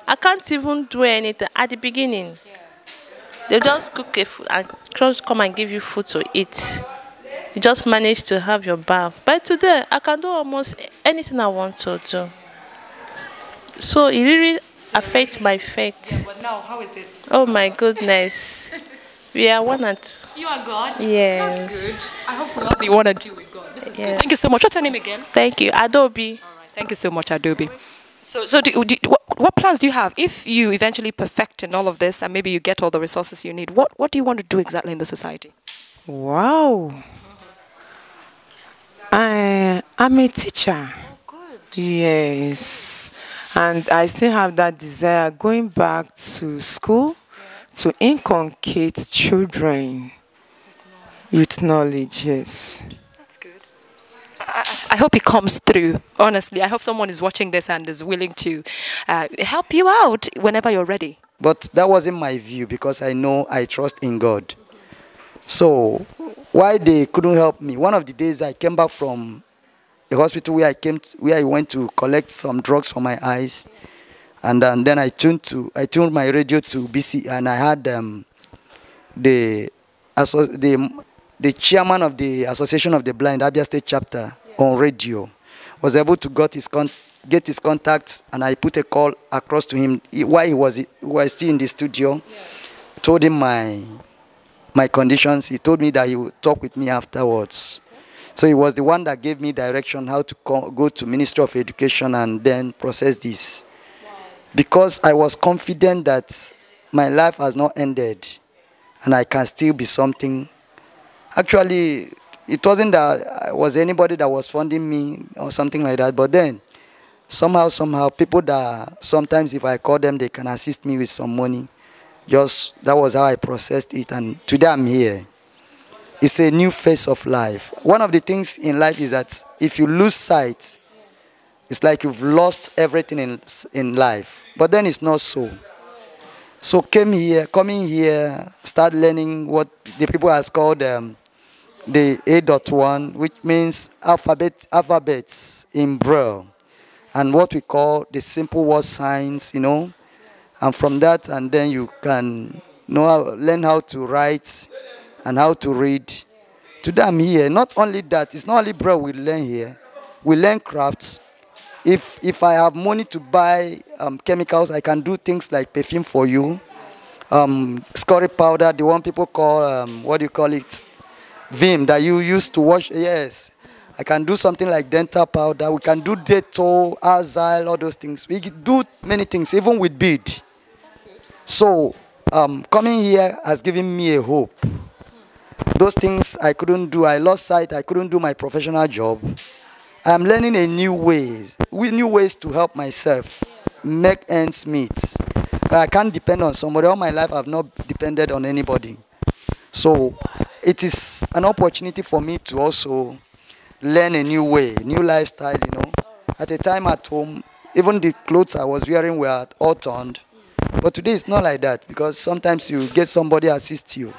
[SPEAKER 2] I can't even do anything. At the beginning, they just cook a food and just come and give you food to eat. You just manage to have your bath. But today, I can do almost anything I want to do. So it really affects my faith.
[SPEAKER 1] Yeah, but now, how is it?
[SPEAKER 2] Oh my goodness. We are one and two.
[SPEAKER 1] You are God?
[SPEAKER 2] Yes.
[SPEAKER 1] That's good. I hope we all be one and two with God. This is good. Thank you so much. What's your name again?
[SPEAKER 2] Thank you. Adobe.
[SPEAKER 1] All right. Thank you so much, Adobe. So what plans do you have? If you eventually perfect in all of this and maybe you get all the resources you need, what do you want to do exactly in the society?
[SPEAKER 6] Wow. I'm a teacher.
[SPEAKER 1] Oh, good.
[SPEAKER 6] Yes. And I still have that desire going back to school to inculcate children with knowledge, yes.
[SPEAKER 1] That's good. I hope it comes through, honestly. I hope someone is watching this and is willing to help you out whenever you're ready.
[SPEAKER 7] But that wasn't my view, because I know I trust in God. So why they couldn't help me? One of the days I came back from a hospital where I went to collect some drugs for my eyes, and then I tuned my radio to BC, and I had the chairman of the Association of the Blind, Abia State chapter, on radio. Was able to get his contact, and I put a call across to him while he was still in the studio. Told him my conditions. He told me that he would talk with me afterwards. So he was the one that gave me direction how to go to Ministry of Education and then process this. Wow. Because I was confident that my life has not ended and I can still be something. Actually, it wasn't that I was anybody that was funding me or something like that, but then somehow people that sometimes if I call them, they can assist me with some money. That was how I processed it, and today I'm here. It's a new phase of life. One of the things in life is that if you lose sight, it's like you've lost everything in life. But then it's not so. So coming here, start learning what the people has called the A.1, which means alphabets in Braille. and what we call the simple word signs, you know. And from that, and then you can learn how to write and how to read. Today I'm here. Not only that, it's not only bread we learn here. We learn crafts. If I have money to buy chemicals, I can do things like perfume for you. Scurry powder, the one people call, what do you call it? Vim, that you use to wash. Yes. I can do something like dental powder. We can do Dettol, Azile, all those things. We do many things, even with bead. So, coming here has given me a hope. Those things I couldn't do. I lost sight. I couldn't do my professional job. I'm learning new ways to help myself make ends meet. I can't depend on somebody. All my life, I've not depended on anybody. So, it is an opportunity for me to also learn a new way, new lifestyle, you know. At a time at home, even the clothes I was wearing were all turned. But today it's not like that, because sometimes you get somebody assist you.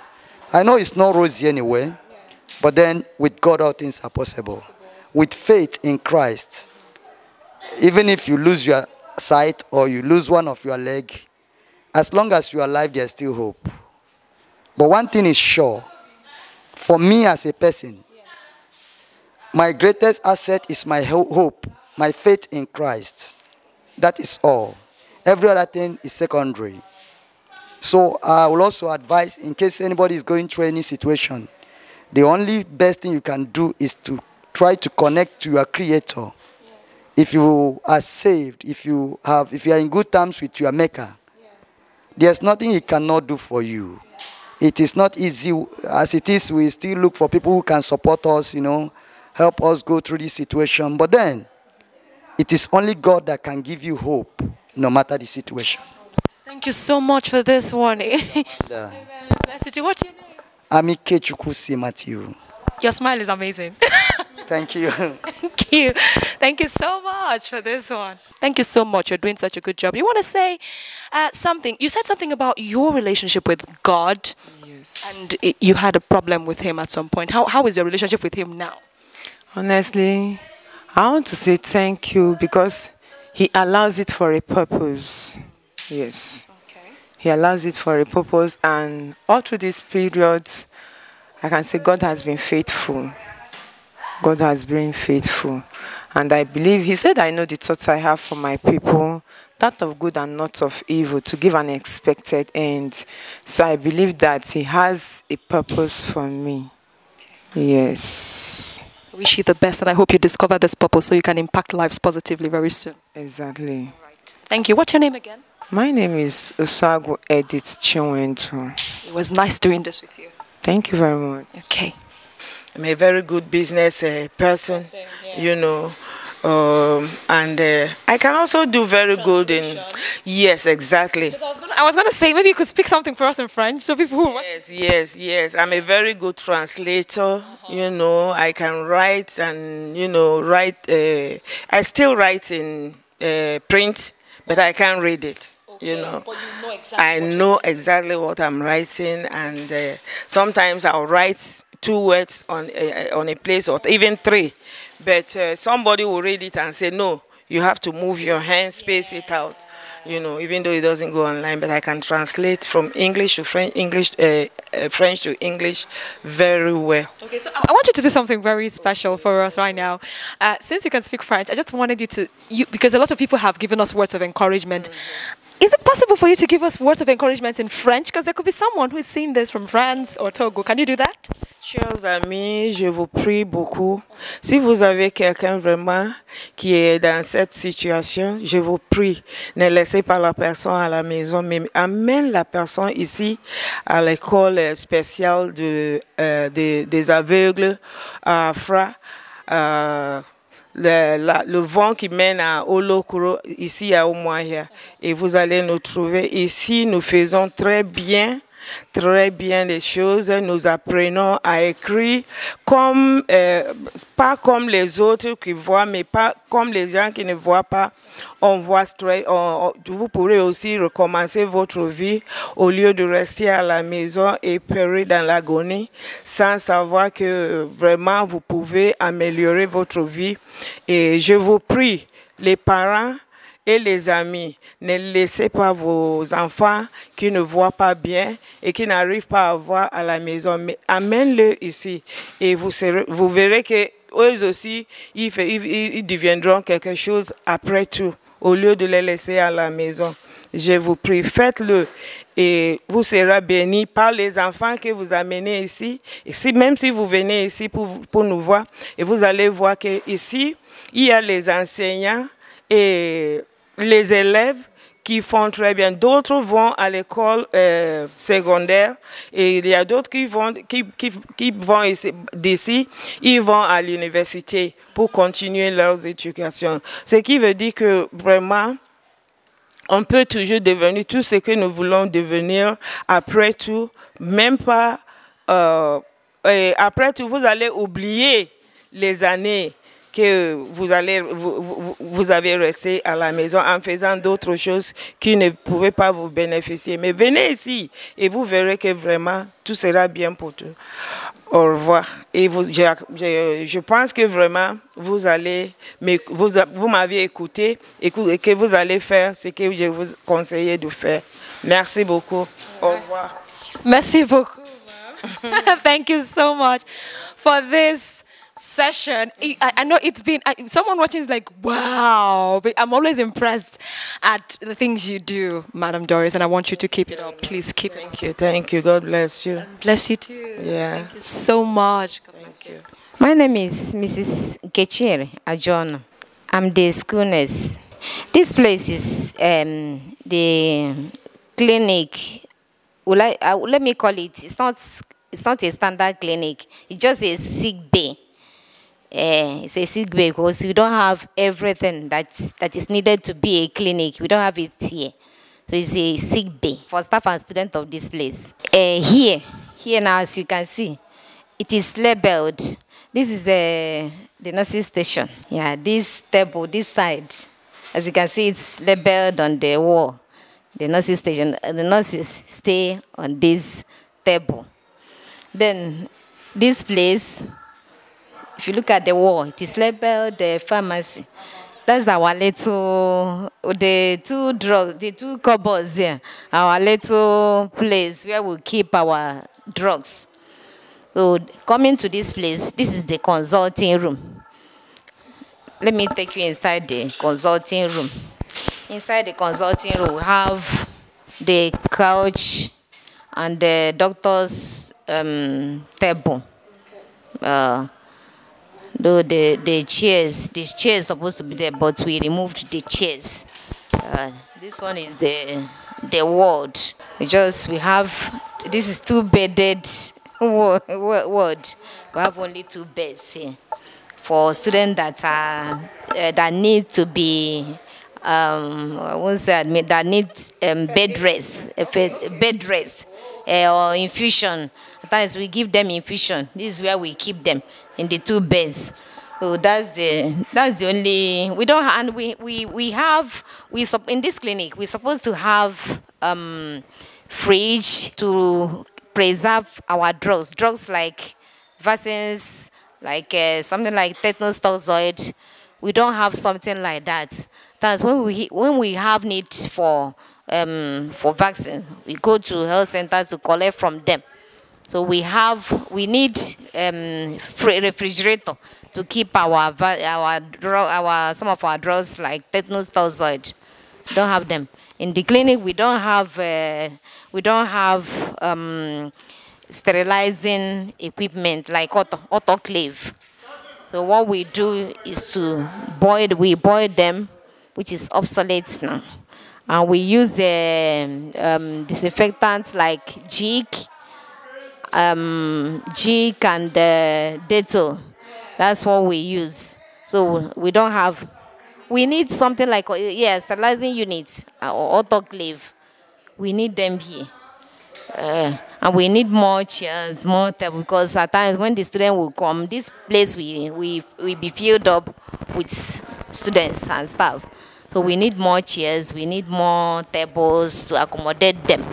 [SPEAKER 7] I know it's not rosy anyway, but then with God all things are possible. With faith in Christ, even if you lose your sight or you lose one of your leg, as long as you are alive, there's still hope. But one thing is sure, for me as a person, my greatest asset is my hope, my faith in Christ. That is all. Every other thing is secondary. So I will also advise, in case anybody is going through any situation, the only best thing you can do is to try to connect to your Creator. If you are saved, if you are in good terms with your Maker, there's nothing He cannot do for you. It is not easy. As it is, we still look for people who can support us, you know, help us go through this situation. But then, it is only God that can give you hope, no matter the situation.
[SPEAKER 1] Thank you so much for this one. What's your name?
[SPEAKER 7] Amike Chukwusi Matthew.
[SPEAKER 1] Your smile is amazing.
[SPEAKER 7] Thank you.
[SPEAKER 1] Thank you. Thank you so much for this one. Thank you so much. You're doing such a good job. You want to say something? You said something about your relationship with God. Yes. And you had a problem with Him at some point. How is your relationship with Him now?
[SPEAKER 6] Honestly, I want to say thank you, because He allows it for a purpose. Yes. Okay. He allows it for a purpose, and all through this period, I can say God has been faithful. God has been faithful. And I believe, He said, I know the thoughts I have for my people, that of good and not of evil, to give an expected end. So I believe that He has a purpose for me. Yes.
[SPEAKER 1] I wish you the best, and I hope you discover this purpose so you can impact lives positively very soon.
[SPEAKER 6] Exactly.
[SPEAKER 1] Right. Thank you. What's your name again?
[SPEAKER 6] My name is Osago Edith Chinwendu.
[SPEAKER 1] It was nice doing this with you.
[SPEAKER 6] Thank you very much.
[SPEAKER 1] Okay.
[SPEAKER 3] I'm a very good business person, you know, and I can also do very good in. Yes, exactly.
[SPEAKER 1] I was gonna say, maybe you could speak something for us in French, so people who
[SPEAKER 3] Yes. I'm a very good translator. You know, I can write and write. I still write in print, but I can't read it. You know,
[SPEAKER 1] but you know exactly
[SPEAKER 3] I know exactly what I'm writing, and sometimes I'll write 2 words on a place, or even 3, but somebody will read it and say, no, you have to move your hand, space it out. You know, even though it doesn't go online, but I can translate from English to French, French to English very well. Okay,
[SPEAKER 1] so I want you to do something very special for us right now. Since you can speak French, I just wanted you to, because a lot of people have given us words of encouragement. Is it possible for you to give us words of encouragement in French? Because there could be someone who is seeing this from France or Togo. Can you do that?
[SPEAKER 3] Chers amis, je vous prie beaucoup. Si vous avez quelqu'un vraiment qui est dans cette situation, je vous prie, ne laissez pas la personne à la maison, mais amène la personne ici à l'école spéciale des aveugles à Fra. Le vent qui mène à Olokuro, ici à Omoya. Et vous allez nous trouver ici. Nous faisons très bien les choses. Nous apprenons à écrire comme, pas comme les autres qui voient, mais pas comme les gens qui ne voient pas. On voit vous pourrez aussi recommencer votre vie au lieu de rester à la maison et périr dans l'agonie sans savoir que vraiment vous pouvez améliorer votre vie. Et je vous prie, les parents et les amis, ne laissez pas vos enfants qui ne voient pas bien et qui n'arrivent pas à voir à la maison, mais amène-le ici et vous verrez que eux aussi, ils deviendront quelque chose après tout, au lieu de les laisser à la maison. Je vous prie, faites-le et vous serez bénis par les enfants que vous amenez ici. Et même si vous venez ici pour nous voir, et vous allez voir qu'ici, il y a les enseignants et les élèves qui font très bien. D'autres vont à l'école secondaire et il y a d'autres qui vont d'ici, ils vont à l'université pour continuer leurs éducations. Ce qui veut dire que vraiment, on peut toujours devenir tout ce que nous voulons devenir. Après tout, même pas... après tout, vous allez oublier les années que vous avez resté à la maison en faisant d'autres choses qui ne pouvaient pas vous bénéficier. Mais venez ici et vous verrez que vraiment tout sera bien pour tout. Au revoir. Et je pense que vraiment vous m'avez écouté et que vous allez faire ce que je vous conseillais de faire. Merci beaucoup. Au revoir.
[SPEAKER 1] Merci beaucoup. Thank you so much for this session. I know it's been, someone watching is like, wow, but I'm always impressed at the things you do, Madam Doris, and I want you to keep it up. Please keep it up.
[SPEAKER 3] Thank you. God bless you.
[SPEAKER 1] Bless you too.
[SPEAKER 3] Yeah.
[SPEAKER 1] Thank you so much.
[SPEAKER 3] Thank you.
[SPEAKER 9] My name is Mrs. Kechir Ajon. I'm the school nurse. This place is the clinic. Let me call it. It's not a standard clinic. It's just a sick bay. It's a sick bay because we don't have everything that is needed to be a clinic. We don't have it here. So it's a sick bay for staff and students of this place. Here now, as you can see, it is labeled. This is the nurses station. Yeah, this table, this side, as you can see, it's labeled on the wall. The nurses station, the nurses stay on this table. Then this place, if you look at the wall, it is labeled the pharmacy. That's our little, the two cupboards here, our little place where we keep our drugs. So coming to this place, this is the consulting room. Let me take you inside the consulting room. Inside the consulting room, we have the couch and the doctor's table. Though the chairs, these chairs supposed to be there, but we removed the chairs. This one is the ward. We have, this is two-bedded ward. We have only 2 beds here for students that need to be, I won't say admit, that need bed rest or infusion. At times we give them infusion. This is where we keep them, in the 2 beds. So that's the only, we don't, and we have in this clinic we're supposed to have fridge to preserve our drugs like vaccines, like something like tetanus toxoid. We don't have something like that. That's when we have need for vaccines, we go to health centers to collect from them. So we need refrigerator to keep some of our drugs like tetanus toxoid. We don't have them in the clinic. We don't have sterilizing equipment like autoclave. So what we do is to boil them, which is obsolete now, and we use the disinfectants like Jig and Dettol. That's what we use. So we need something like, sterilizing units or autoclave. We need them here. And we need more chairs, more tables, because at times when the student will come, this place we be filled up with students and staff. So we need more chairs, we need more tables to accommodate them.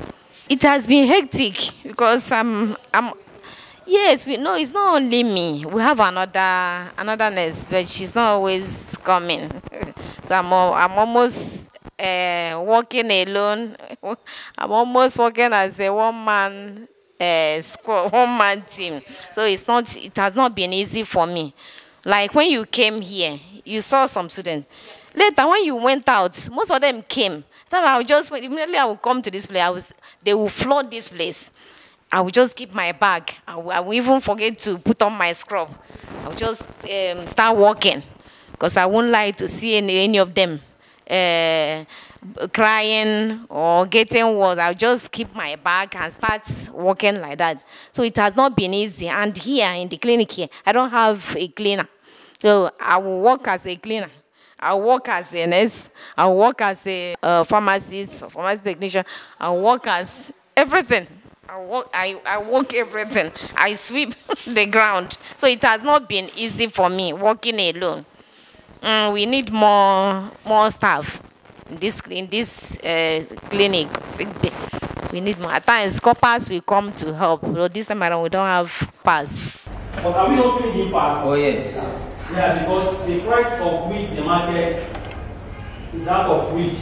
[SPEAKER 9] It has been hectic because yes, we know it's not only me. We have another nurse, but she's not always coming. I'm almost working alone. I'm almost working as a one-man squad, one-man team. So it has not been easy for me. Like when you came here, you saw some students. Later, when you went out, most of them came. Immediately I will come to this place. They will flood this place. I will just keep my bag. I will even forget to put on my scrub. I will just start walking, because I won't like to see any of them crying or getting worse. I'll just keep my bag and start walking like that. So it has not been easy. And here in the clinic here, I don't have a cleaner. So I will work as a cleaner. I work as a nurse. I work as a pharmacist, pharmacy technician. I work as everything. I work everything. I sweep the ground. So it has not been easy for me working alone. We need more staff in this clinic. We need more. At times, corpers will come to help. But this time around, we don't have pass.
[SPEAKER 8] But are we not feeling the impact?
[SPEAKER 7] Oh, yes.
[SPEAKER 8] Yeah, because the price of wheat in the market is out of reach.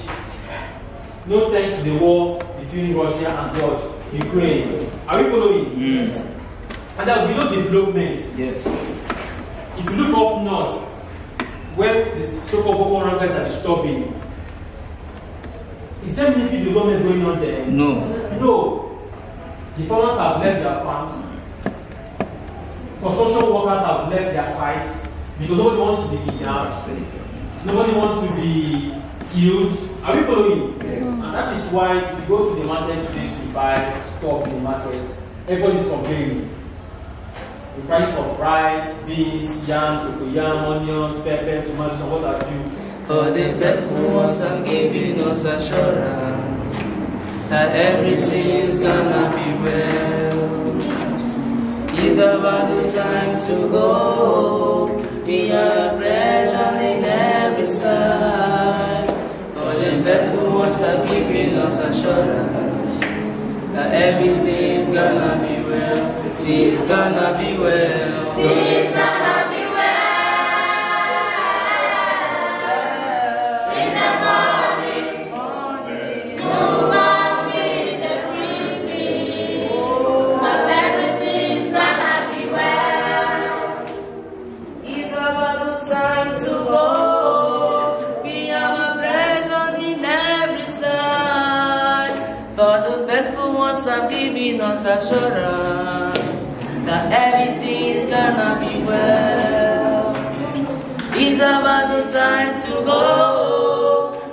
[SPEAKER 8] No thanks to the war between Russia and Ukraine. Are we following?
[SPEAKER 7] Yes.
[SPEAKER 8] And there will be no development.
[SPEAKER 7] Yes.
[SPEAKER 8] If you look up north, where the so-called Boko Haram guys are disturbing, is there any development going on there?
[SPEAKER 7] No.
[SPEAKER 8] No. The farmers have left their farms. Construction workers have left their sites because nobody wants to be kidnapped. Nobody wants to be killed. Are we following? Yes. And that is why if you go to the market today to buy stuff in the market, everybody is complaining. The price of rice, beans, yam, cocoyam, onions, pepper, tomatoes, and what have you.
[SPEAKER 2] For the faithful ones, I'm giving us assurance that everything is gonna be well. It's about the time to go. We have pleasure in every side. For the faithful ones, I'm giving us assurance that everything is gonna be well. It's gonna be well. It's gonna be well. In the morning, move on with the breeze. But everything's gonna be well. It's about the time to go. We have a pleasure in every side. For the faithful ones, I'm giving us assurance that everything is gonna be well. It's about the time to go.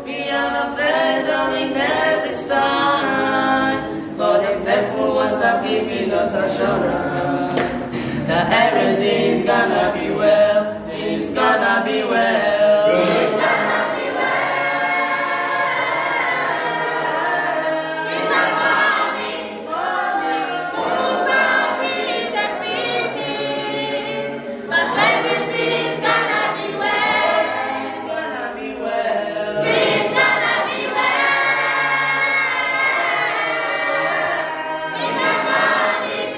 [SPEAKER 2] We have a pleasure in every side. For the faithful ones are giving us assurance that everything is gonna be well. It's gonna be well. It's gonna be well. In the morning, move on with the breeze. But everything's gonna be well. It's gonna be well. It's gonna be well. In the morning,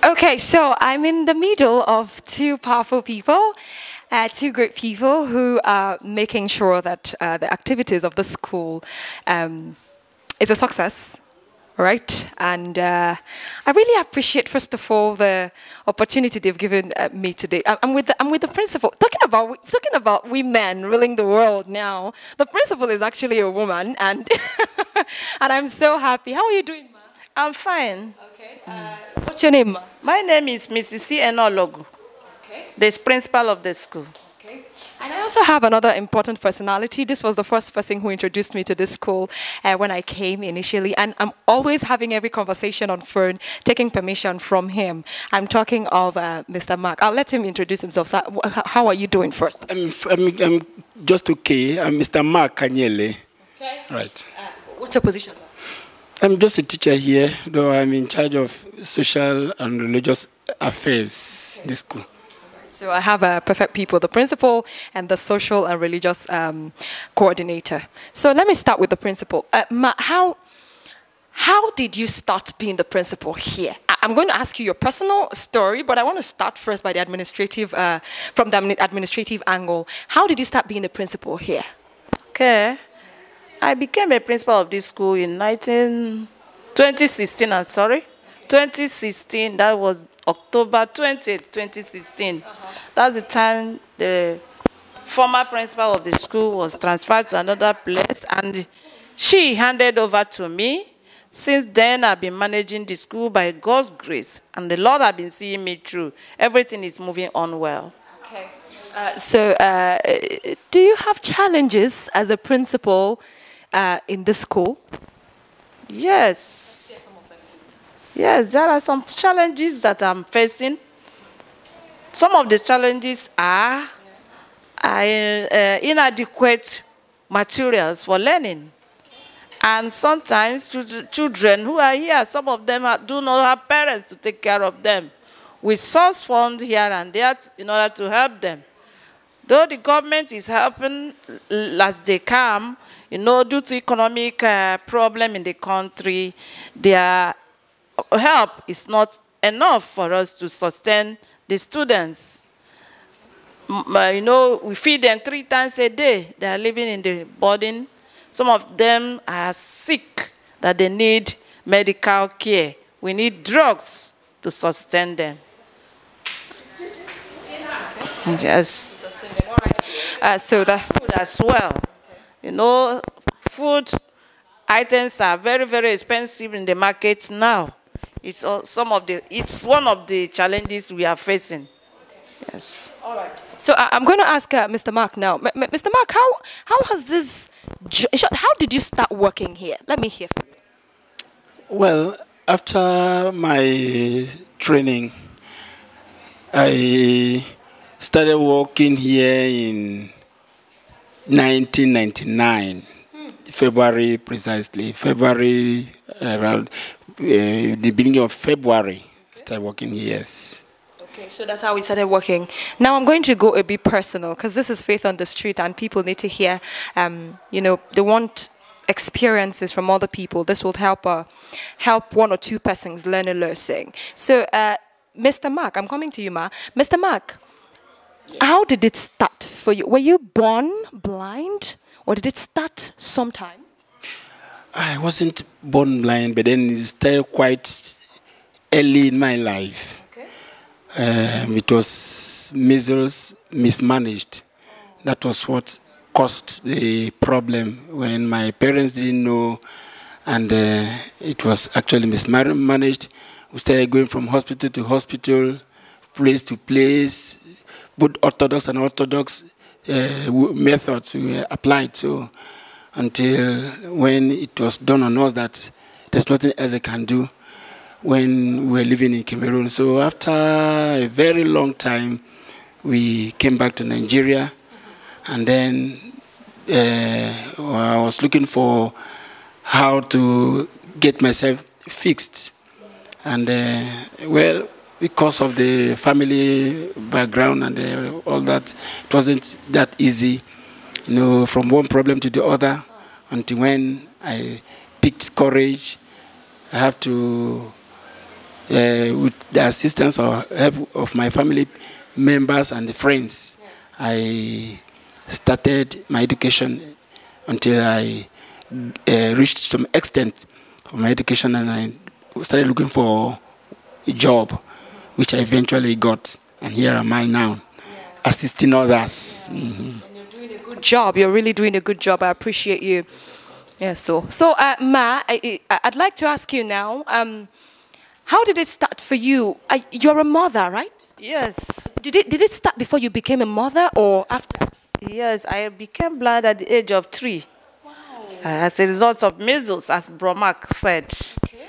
[SPEAKER 1] Okay, so I'm in the middle of two powerful people, two great people who are making sure that the activities of the school is a success, right? And I really appreciate, first of all, the opportunity they've given me today. I'm with the principal. Talking about women ruling the world now. The principal is actually a woman, and and I'm so happy. How are you doing, ma?
[SPEAKER 10] I'm fine.
[SPEAKER 1] Okay. What's your name, ma?
[SPEAKER 10] My name is Mrs. C. Enologu,
[SPEAKER 1] Okay.
[SPEAKER 10] the principal of the school.
[SPEAKER 1] Okay. And I also have another important personality. This was the first person who introduced me to this school when I came initially. And I'm always having every conversation on phone, taking permission from him. I'm talking of Mr. Mark. I'll let him introduce himself. So, how are you doing first?
[SPEAKER 11] I'm just okay. I'm Mr. Mark Kanyele.
[SPEAKER 1] Okay.
[SPEAKER 11] Right.
[SPEAKER 1] What's your position, sir?
[SPEAKER 11] I'm just a teacher here, though I'm in charge of social and religious affairs in the school.
[SPEAKER 1] So I have perfect people, the principal and the social and religious coordinator. So let me start with the principal. Ma, how did you start being the principal here? I'm going to ask you your personal story, but I want to start first by the administrative, from the administrative angle. How did you start being the principal here?
[SPEAKER 10] Okay. I became a principal of this school in 2016, I'm sorry. 2016, that was October 20th, 2016. That's the time the former principal of the school was transferred to another place, and she handed over to me. Since then, I've been managing the school by God's grace, and the Lord has been seeing me through. Everything is moving on well.
[SPEAKER 1] Okay. So do you have challenges as a principal in the school?
[SPEAKER 10] Yes. Yes, there are some challenges that I'm facing. Some of the challenges are inadequate materials for learning. And sometimes children who are here, some of them do not have parents to take care of them. We source funds here and there in order to help them. Though the government is helping as they come, due to economic problem in the country, their help is not enough for us to sustain the students. We feed them 3 times a day. They are living in the boarding. Some of them are sick that they need medical care. We need drugs to sustain them. Yes.
[SPEAKER 1] Sustain them. All right. So the
[SPEAKER 10] Food as well. You know, food items are very, very expensive in the market now. It's it's one of the challenges we are facing. Yes.
[SPEAKER 1] All right. So I'm going to ask Mr. Mark now. Mr. Mark, how has this? How did you start working here? Let me hear from you.
[SPEAKER 11] Well, after my training, I started working here in 1999, February precisely. February, around the beginning of February, started working here. Yes.
[SPEAKER 1] Okay, so that's how we started working. Now I'm going to go a bit personal because this is Faith on the Street and people need to hear, they want experiences from other people. This will help one or two persons learn a lesson. So, Mr. Mark, I'm coming to you, Ma. Mr. Mark, how did it start for you? Were you born blind or did it start sometime?
[SPEAKER 11] I wasn't born blind, but then it started quite early in my life. It was measles mismanaged. That was what caused the problem when my parents didn't know, and it was actually mismanaged. We started going from hospital to hospital, place to place. Both orthodox and orthodox methods were applied. So until when it was done on us that there's nothing else I can do, when we were living in Cameroon. So after a very long time, we came back to Nigeria, and then I was looking for how to get myself fixed. And well, because of the family background and all that, it wasn't that easy, from one problem to the other, until when I picked courage. I have to, with the assistance or help of my family members and the friends, I started my education until I reached some extent of my education, and I started looking for a job, which I eventually got, and here am I now, assisting others.
[SPEAKER 1] And you're doing a good job. You're really doing a good job. I appreciate you. Yeah. So Ma, I'd like to ask you now. How did it start for you? You're a mother, right?
[SPEAKER 10] Yes.
[SPEAKER 1] Did it start before you became a mother or after?
[SPEAKER 10] Yes, I became blind at the age of 3. Wow. As a result of measles, as Bromak said. Okay.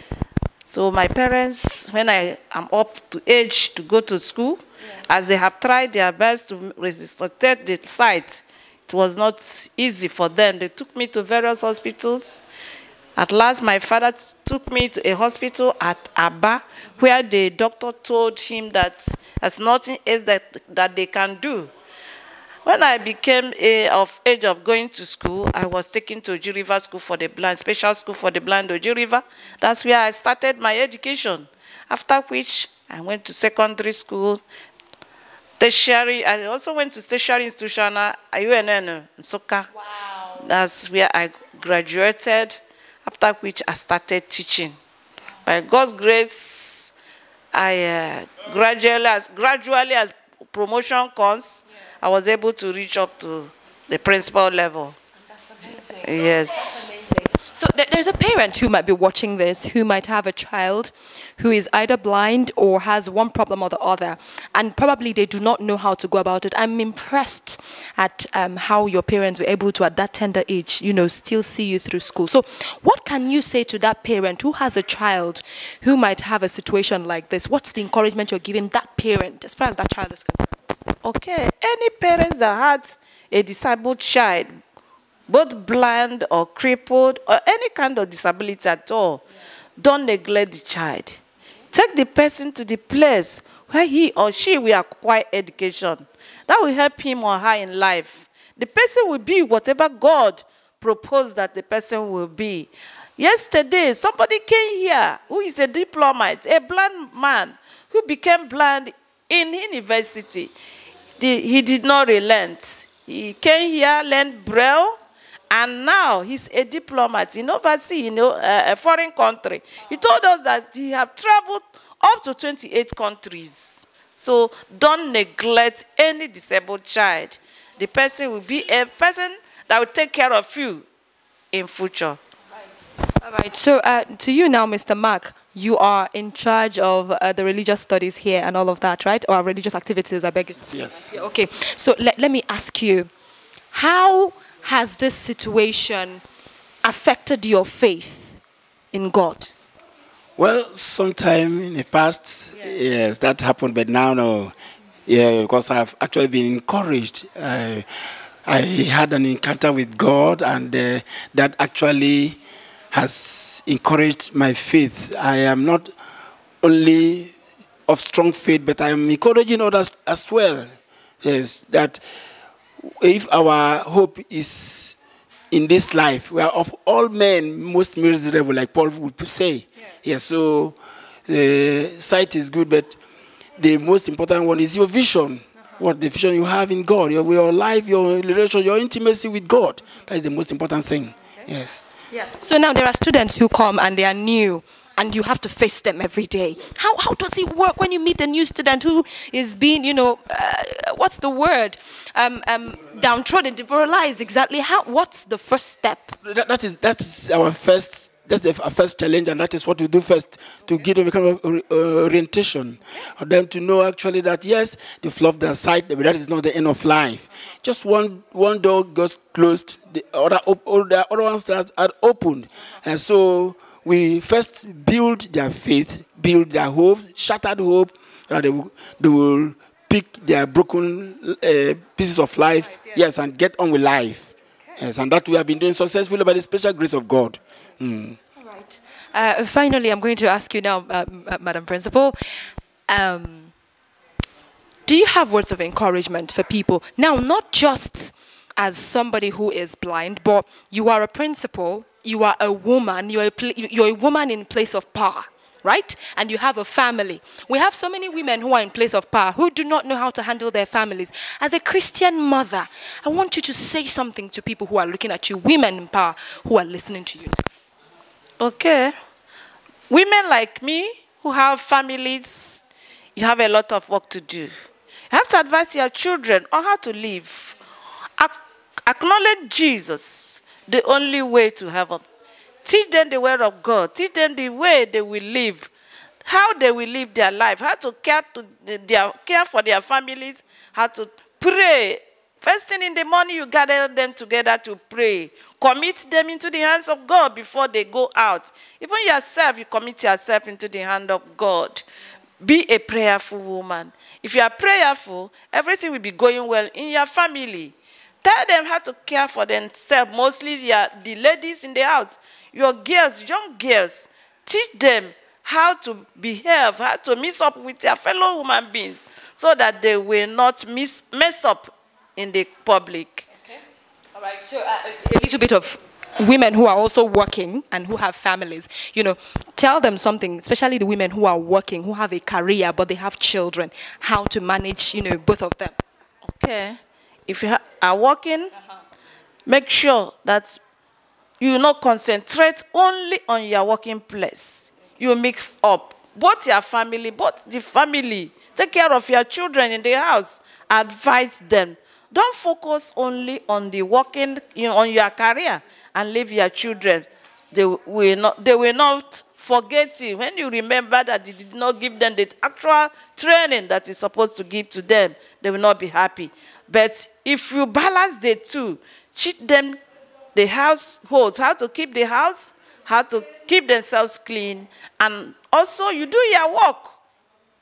[SPEAKER 10] So my parents, when I am up to age to go to school, as they have tried their best to resuscitate the sight, it was not easy for them. They took me to various hospitals. At last, my father took me to a hospital at Aba, where the doctor told him that there's nothing else that they can do. When I became of age of going to school, I was taken to Oji River School for the Blind, Special School for the Blind, Oji River. That's where I started my education. After which, I went to secondary school, tertiary. I also went to tertiary institution at UNN in Soka. Wow. That's where I graduated. After which I started teaching. By God's grace, I gradually as promotion comes, I was able to reach up to the principal level. And that's amazing. Yes. That's amazing.
[SPEAKER 1] So there's a parent who might be watching this, who might have a child who is either blind or has one problem or the other, and probably they do not know how to go about it. I'm impressed at how your parents were able to, at that tender age, still see you through school. So what can you say to that parent who has a child who might have a situation like this? What's the encouragement you're giving that parent as far as that child is concerned?
[SPEAKER 10] Okay, any parents that had a disabled child, both blind or crippled or any kind of disability at all, don't neglect the child. Take the person to the place where he or she will acquire education. That will help him or her in life. The person will be whatever God proposed that the person will be. Yesterday, somebody came here who is a diplomat, a blind man who became blind in university. He did not relent. He came here, learned Braille, and now he's a diplomat in overseas, a foreign country. He told us that he have traveled up to 28 countries. So don't neglect any disabled child. The person will be a person that will take care of you in future.
[SPEAKER 1] All right. So to you now, Mr. Mark, you are in charge of the religious studies here and all of that, right? Or religious activities, I beg you.
[SPEAKER 11] Yes.
[SPEAKER 1] Yeah, okay. So let me ask you, how has this situation affected your faith in God?
[SPEAKER 11] Well, sometime in the past, yes, that happened, but now, no. Yeah, because I've actually been encouraged. I had an encounter with God, and that actually has encouraged my faith. I am not only of strong faith, but I am encouraging others as well. Yes, that if our hope is in this life, we are of all men most miserable, like Paul would say. Yeah, so sight is good, but the most important one is your vision. What the vision you have in God, your life, your relation, your intimacy with God. That is the most important thing. Okay. Yes.
[SPEAKER 1] Yeah. So now there are students who come and they are new, and you have to face them every day. How does it work when you meet a new student who is being, what's the word? Downtrodden, demoralized, exactly. What's the first step?
[SPEAKER 11] That is our first. That's our first challenge, and that is what we do first, to give them a kind of orientation, for them to know actually that yes, they fluff their sight, but that is not the end of life. Just one door goes closed, the other ones that are opened, and so we first build their faith, build their hope, shattered hope, that they will pick their broken pieces of life, yes, and get on with life. Yes, and that we have been doing successfully by the special grace of God. Mm.
[SPEAKER 1] All right. Finally, I'm going to ask you now, Madam Principal, do you have words of encouragement for people? Now, not just as somebody who is blind, but you are a principal, you are a woman, you're a woman in place of power, right? And you have a family. We have so many women who are in place of power who do not know how to handle their families. As a Christian mother, I want you to say something to people who are looking at you, women in power who are listening to you.
[SPEAKER 10] Okay. Women like me who have families, you have a lot of work to do. You have to advise your children on how to live. Acknowledge Jesus, the only way to heaven. Teach them the word of God. Teach them the way they will live, how they will live their life, how to care for their families, how to pray. First thing in the morning, you gather them together to pray. Commit them into the hands of God before they go out. Even yourself, you commit yourself into the hand of God. Be a prayerful woman. If you are prayerful, everything will be going well in your family. Tell them how to care for themselves, mostly the ladies in the house. Your girls, young girls, teach them how to behave, how to mix up with their fellow human beings so that they will not mess up in the public.
[SPEAKER 1] Okay. All right. So a little bit of women who are also working and who have families, tell them something, especially the women who are working, who have a career, but they have children, how to manage, both of them.
[SPEAKER 10] Okay. If you are working, make sure that you not concentrate only on your working place. You mix up both your family, both the family. Take care of your children in the house. Advise them. Don't focus only on the working, on your career, and leave your children. They will not forget you. When you remember that you did not give them the actual training that you're supposed to give to them, they will not be happy. But if you balance the two, teach them the households, how to keep the house, how to keep themselves clean, and also you do your work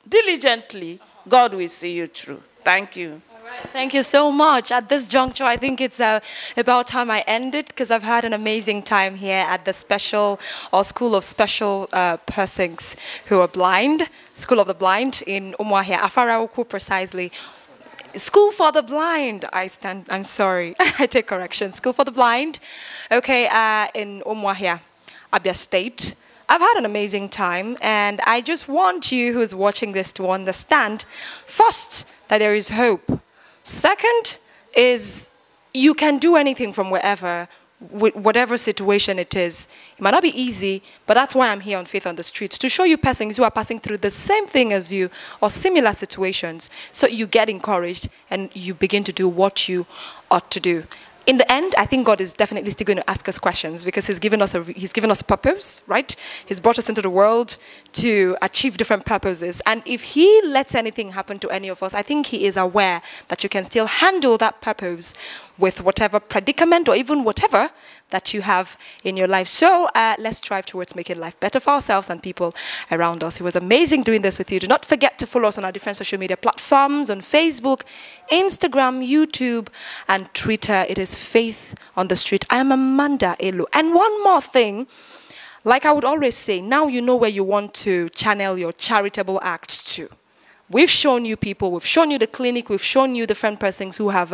[SPEAKER 10] diligently, God will see you through. Thank you.
[SPEAKER 1] All right. Thank you so much. At this juncture, I think it's about time I end it, because I've had an amazing time here at the School of Special Persons who are blind, School of the Blind in Umuahia, Afaraoku precisely. School for the Blind. I'm sorry. I take correction. School for the Blind. Okay, in Umuahia, Abia State. I've had an amazing time, and I just want you who's watching this to understand, first, that there is hope. Second is you can do anything from wherever whatever situation it is. It might not be easy, but that's why I'm here on Faith on the Street, to show you persons who are passing through the same thing as you or similar situations, so you get encouraged and you begin to do what you ought to do. In the end, I think God is definitely still going to ask us questions, because He's given us a purpose, right? He's brought us into the world to achieve different purposes. And if He lets anything happen to any of us, I think He is aware that you can still handle that purpose with whatever predicament or even whatever that you have in your life. So let's strive towards making life better for ourselves and people around us. It was amazing doing this with you. Do not forget to follow us on our different social media platforms, on Facebook, Instagram, YouTube, and Twitter. It is Faith on the Street. I am Amanda Elu. And one more thing, like I would always say, now you know where you want to channel your charitable acts to. We've shown you people, we've shown you the clinic, we've shown you different persons who have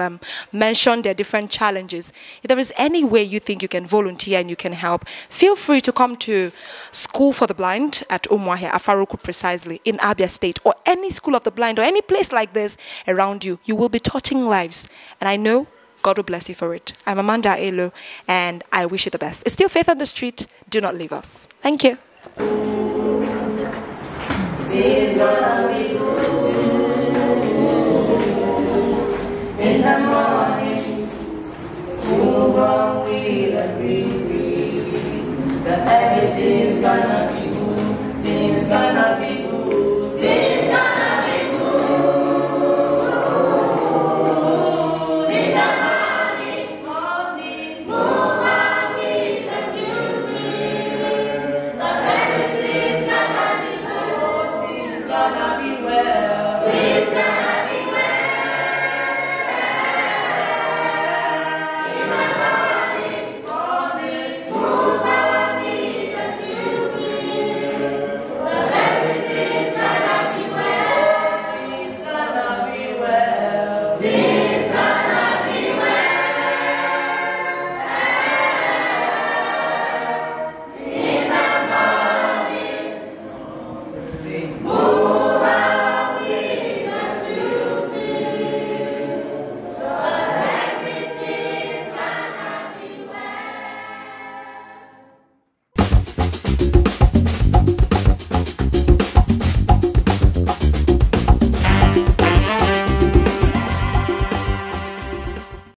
[SPEAKER 1] mentioned their different challenges. If there is any way you think you can volunteer and you can help, feel free to come to School for the Blind at Umuahia, Afaruku precisely, in Abia State, or any School of the Blind or any place like this around you. You will be touching lives. And I know God will bless you for it. I'm Amanda Elo, and I wish you the best. It's still Faith on the Street. Do not leave us. Thank you.